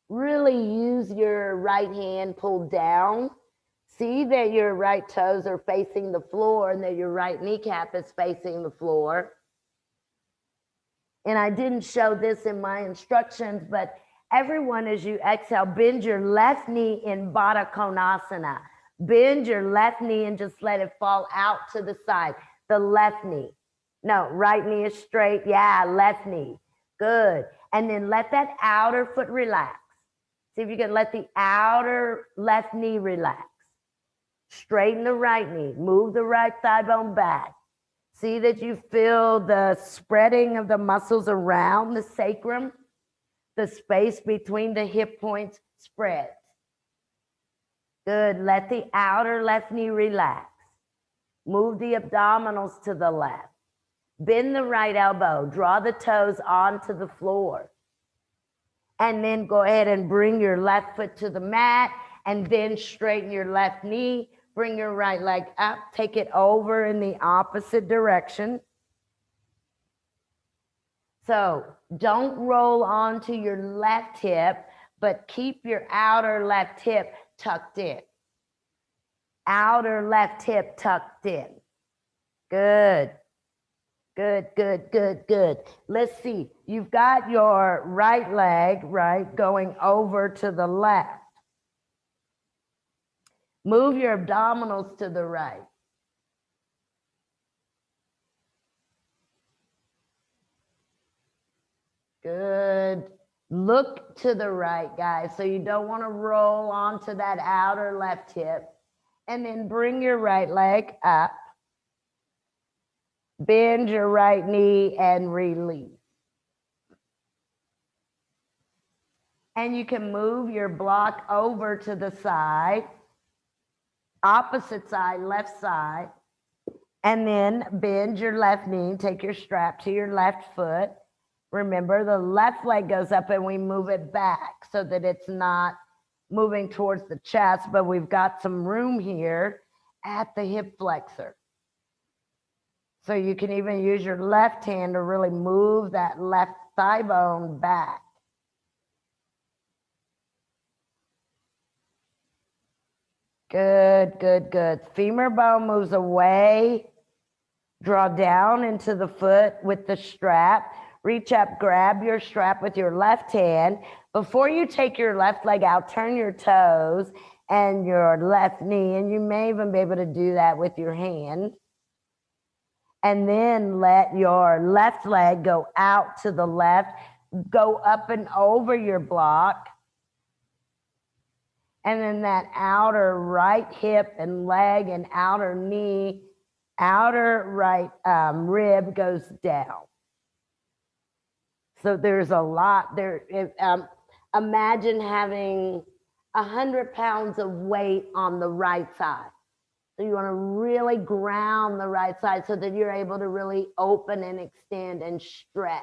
Really use your right hand pulled down. See that your right toes are facing the floor and that your right kneecap is facing the floor. And I didn't show this in my instructions, but everyone, as you exhale, bend your left knee in Baddha Konasana. Bend your left knee and just let it fall out to the side. The left knee. No, right knee is straight. Yeah, left knee. Good. And then let that outer foot relax. See if you can let the outer left knee relax. Straighten the right knee. Move the right thigh bone back. See that you feel the spreading of the muscles around the sacrum. The space between the hip points spreads. Good. Let the outer left knee relax. Move the abdominals to the left. Bend the right elbow. Draw the toes onto the floor. And then go ahead and bring your left foot to the mat and then straighten your left knee. Bring your right leg up. Take it over in the opposite direction. So don't roll onto your left hip, but keep your outer left hip tucked in. Outer left hip tucked in. Good. Good, good, good, good. Let's see. You've got your right leg, right, going over to the left. Move your abdominals to the right. Good. Look to the right, guys. So you don't want to roll onto that outer left hip. And then bring your right leg up. Bend your right knee and release. And you can move your block over to the side, opposite side, left side, and then bend your left knee, take your strap to your left foot. Remember, the left leg goes up and we move it back so that it's not moving towards the chest, but we've got some room here at the hip flexor. So you can even use your left hand to really move that left thigh bone back. Good, good, good. Femur bone moves away. Draw down into the foot with the strap. Reach up, grab your strap with your left hand. Before you take your left leg out, turn your toes and your left knee, and you may even be able to do that with your hand. And then let your left leg go out to the left, go up and over your block. And then that outer right hip and leg and outer knee, outer right rib goes down. So there's a lot there. Imagine having 100 pounds of weight on the right side. So you want to really ground the right side so that you're able to really open and extend and stretch.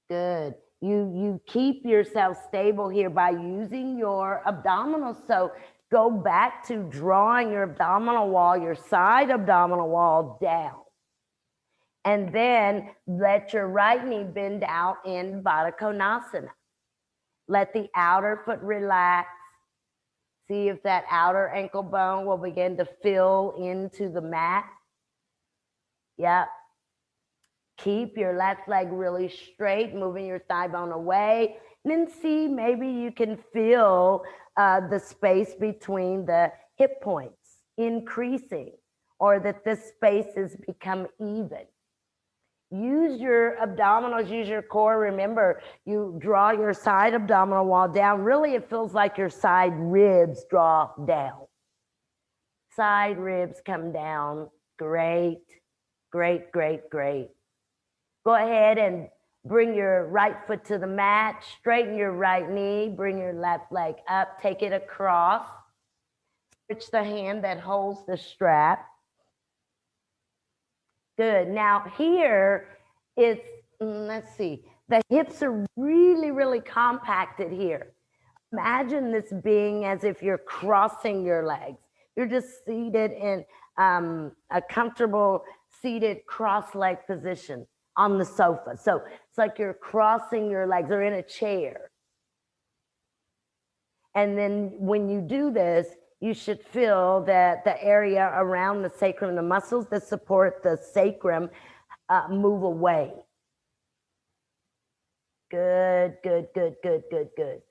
Good. You keep yourself stable here by using your abdominals. So go back to drawing your abdominal wall, your side abdominal wall down. And then let your right knee bend out in Baddha Konasana. Let the outer foot relax. See if that outer ankle bone will begin to fill into the mat. Yep. Keep your left leg really straight, moving your thigh bone away. And then see, maybe you can feel the space between the hip points increasing, or that the spaces become even. Use your abdominals, use your core. Remember, you draw your side abdominal wall down. Really, it feels like your side ribs draw down. Side ribs come down. Great, great, great, great. Go ahead and bring your right foot to the mat. Straighten your right knee. Bring your left leg up. Take it across. Switch the hand that holds the strap. Good. Now here it's, let's see, the hips are really, really compacted here. Imagine this being as if you're crossing your legs. You're just seated in a comfortable seated cross-leg position on the sofa. So it's like you're crossing your legs or in a chair. And then when you do this, you should feel that the area around the sacrum, the muscles that support the sacrum, move away. Good, good, good, good, good, good.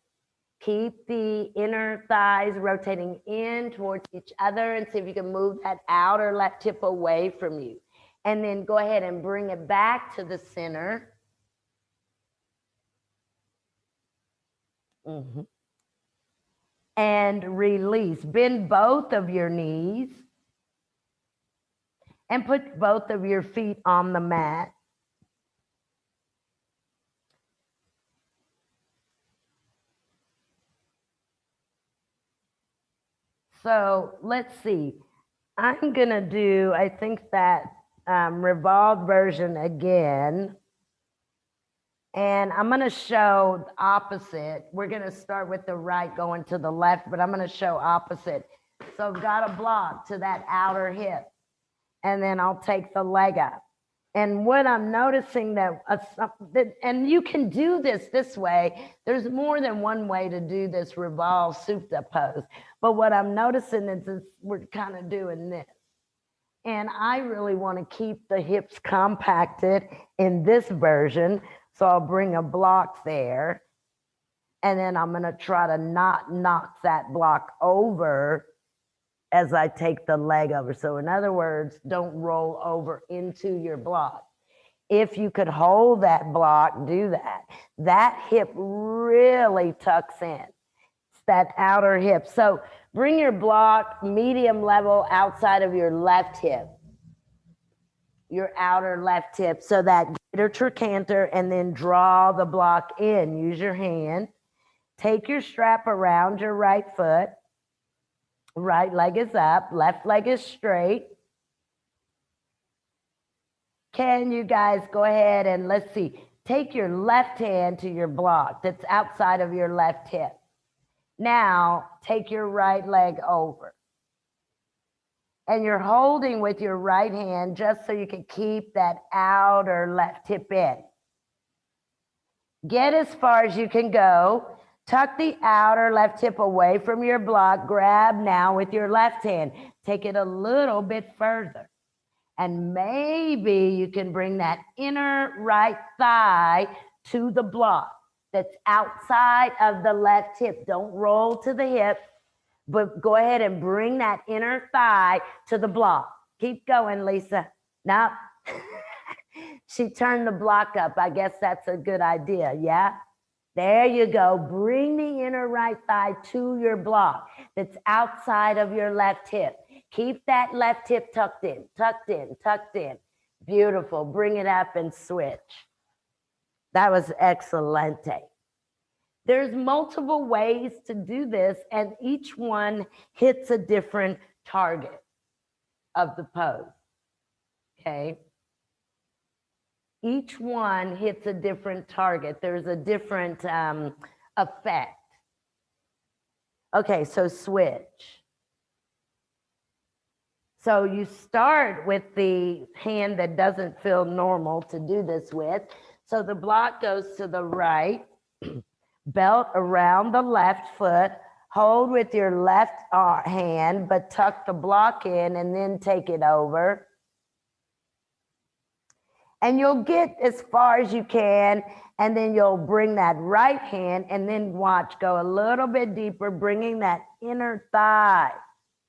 Keep the inner thighs rotating in towards each other and see if you can move that outer left hip away from you. And then go ahead and bring it back to the center. And release. Bend both of your knees and put both of your feet on the mat. So let's see. I'm going to do, I think, that revolved version again. And I'm going to show the opposite. We're going to start with the right going to the left, but I'm going to show opposite. So I've got a block to that outer hip. And then I'll take the leg up. And what I'm noticing that, and you can do this way. There's more than one way to do this revolved supta pose. But what I'm noticing is we're kind of doing this. And I really want to keep the hips compacted in this version. So I'll bring a block there. And then I'm going to try to not knock that block over as I take the leg over. So in other words, don't roll over into your block. If you could hold that block, do that. That hip really tucks in. It's that outer hip. So bring your block medium level outside of your left hip. Your outer left hip. So that greater trochanter, and then draw the block in. Use your hand. Take your strap around your right foot. Right leg is up, left leg is straight. Can you guys go ahead and let's see, take your left hand to your block that's outside of your left hip. Now take your right leg over. And you're holding with your right hand just so you can keep that outer left hip in. Get as far as you can go. Tuck the outer left hip away from your block. Grab now with your left hand. Take it a little bit further. And maybe you can bring that inner right thigh to the block that's outside of the left hip. Don't roll to the hip, but go ahead and bring that inner thigh to the block. Keep going, Lisa. Now, she turned the block up. I guess that's a good idea, yeah? There you go. Bring the inner right thigh to your block that's outside of your left hip. Keep that left hip tucked in, tucked in, tucked in. Beautiful. Bring it up and switch. That was excelente. There's multiple ways to do this, and each one hits a different target of the pose. Okay? Each one hits a different target. There's a different effect. Okay, so switch. So you start with the hand that doesn't feel normal to do this with. So the block goes to the right, belt around the left foot, hold with your left hand, but tuck the block in and then take it over. And you'll get as far as you can, and then you'll bring that right hand, and then watch, go a little bit deeper, bringing that inner thigh,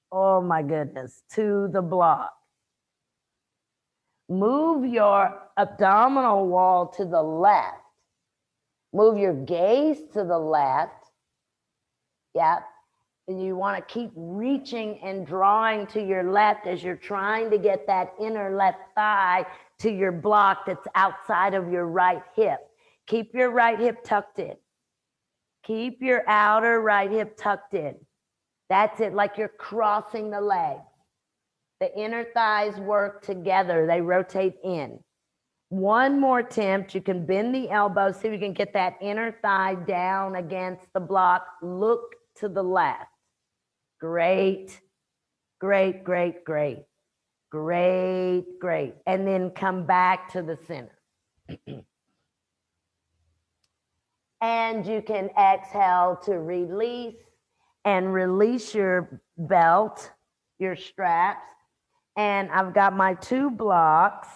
oh my goodness, to the block. Move your abdominal wall to the left. Move your gaze to the left. Yep. And you want to keep reaching and drawing to your left as you're trying to get that inner left thigh to your block that's outside of your right hip. Keep your right hip tucked in. Keep your outer right hip tucked in. That's it, like you're crossing the legs. The inner thighs work together. They rotate in. One more attempt. You can bend the elbow so you can get that inner thigh down against the block. Look to the left. Great, great, great, great, great, great. And then come back to the center. And you can exhale to release and release your belt, your straps. And I've got my 2 blocks.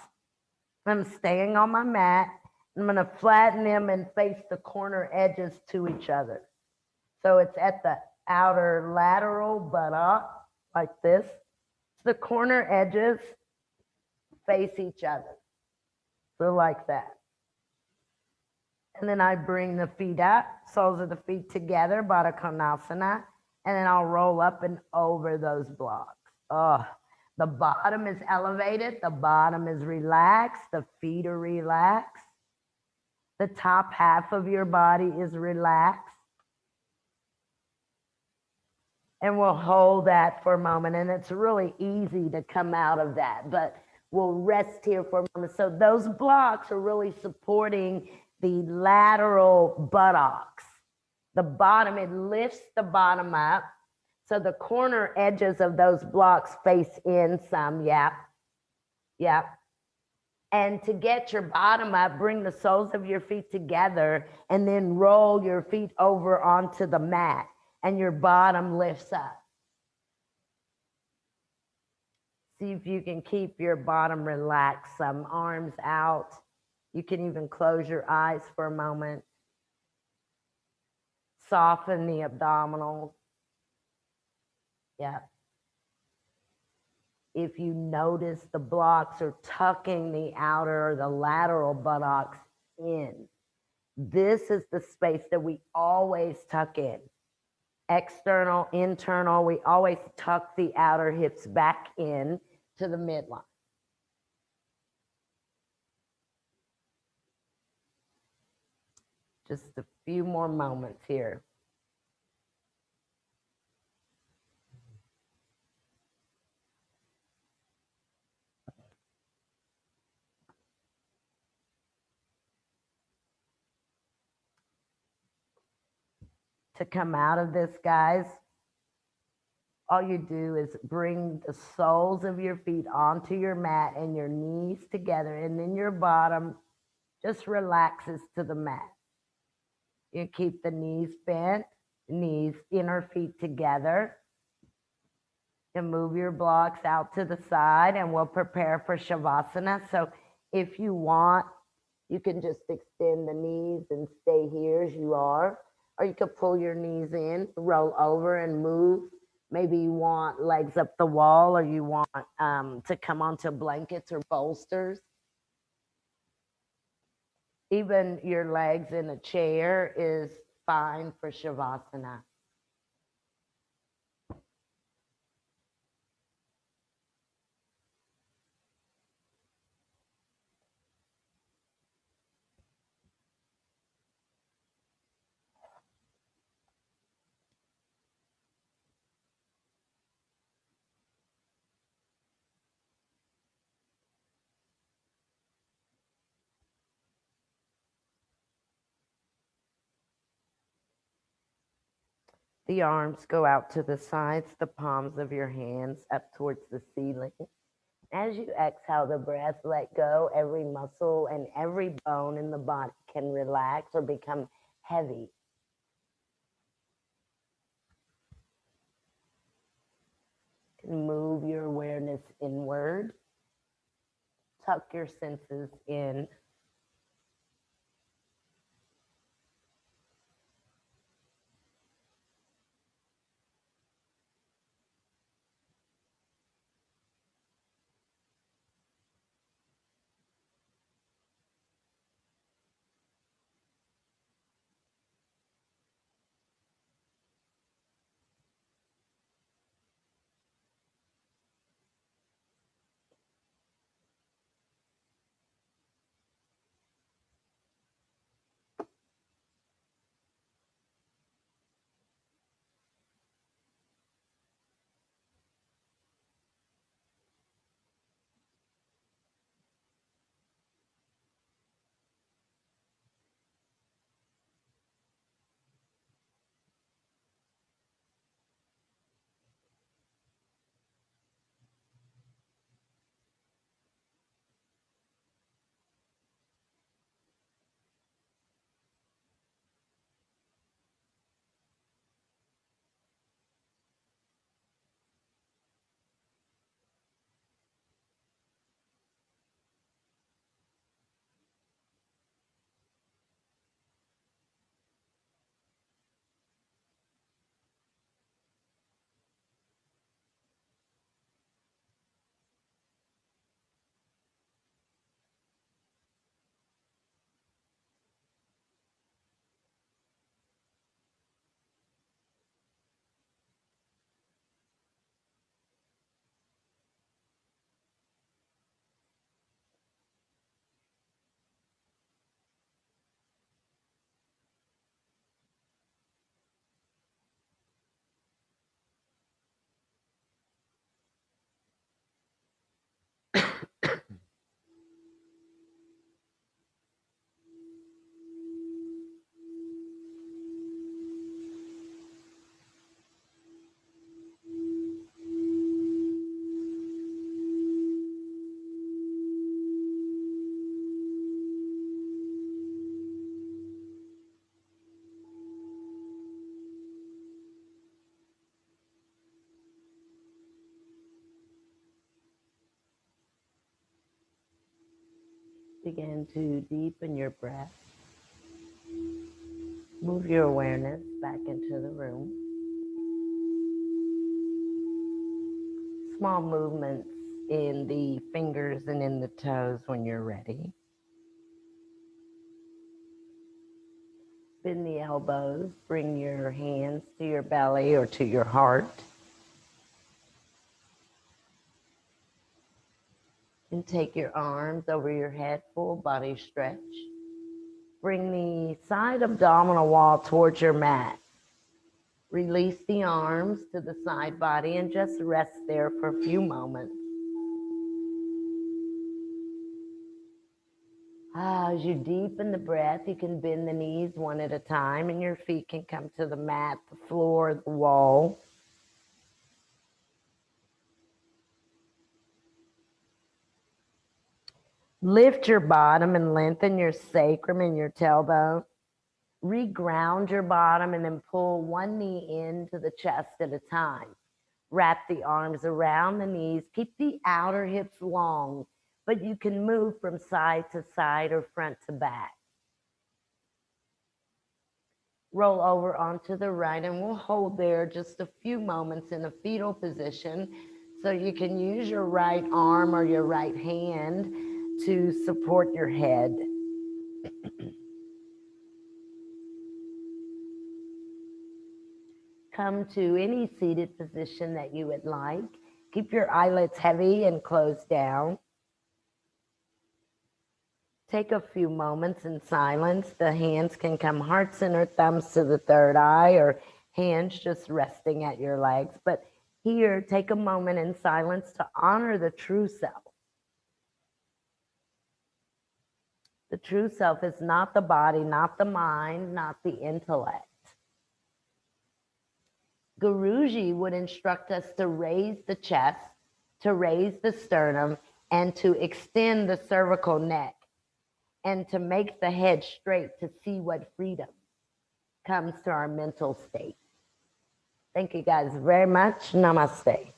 I'm staying on my mat. I'm going to flatten them and face the corner edges to each other. So it's at the outer lateral buttock, like this. The corner edges face each other. So like that. And then I bring the feet up, soles of the feet together, Baddha Konasana, and then I'll roll up and over those blocks. Oh, the bottom is elevated, the bottom is relaxed, the feet are relaxed, the top half of your body is relaxed. And we'll hold that for a moment, and it's really easy to come out of that, but we'll rest here for a moment. So those blocks are really supporting the lateral buttocks. The bottom, it lifts the bottom up. So the corner edges of those blocks face in some, yep. And to get your bottom up, bring the soles of your feet together and then roll your feet over onto the mat and your bottom lifts up. See if you can keep your bottom relaxed, some arms out. You can even close your eyes for a moment. Soften the abdominals. Yeah. If you notice the blocks are tucking the outer or the lateral buttocks in, this is the space that we always tuck in. External, internal, we always tuck the outer hips back in to the midline. Just a few more moments here. To come out of this, guys, all you do is bring the soles of your feet onto your mat and your knees together, and then your bottom just relaxes to the mat. You keep the knees bent, knees, inner feet together. And move your blocks out to the side, and we'll prepare for Shavasana. So if you want, you can just extend the knees and stay here as you are. Or you could pull your knees in, roll over and move. Maybe you want legs up the wall, or you want to come onto blankets or bolsters. Even your legs in a chair is fine for Shavasana. The arms go out to the sides, the palms of your hands up towards the ceiling. As you exhale the breath, let go. Every muscle and every bone in the body can relax or become heavy. You can move your awareness inward. Tuck your senses in. Begin to deepen your breath. Move your awareness back into the room. Small movements in the fingers and in the toes when you're ready. Bend the elbows, bring your hands to your belly or to your heart. And take your arms over your head, full body stretch. Bring the side abdominal wall towards your mat. Release the arms to the side body and just rest there for a few moments. As you deepen the breath, you can bend the knees one at a time and your feet can come to the mat, the floor, the wall. Lift your bottom and lengthen your sacrum and your tailbone. Reground your bottom and then pull one knee into the chest at a time. Wrap the arms around the knees. Keep the outer hips long, but you can move from side to side or front to back. Roll over onto the right and we'll hold there just a few moments in a fetal position so you can use your right arm or your right hand to support your head. Come to any seated position that you would like. Keep your eyelids heavy and closed down. Take a few moments in silence. The hands can come heart center, thumbs to the third eye, or hands just resting at your legs. But here, take a moment in silence to honor the true self. The true self is not the body, not the mind, not the intellect. Guruji would instruct us to raise the chest, to raise the sternum, and to extend the cervical neck, and to make the head straight to see what freedom comes to our mental state. Thank you guys very much. Namaste.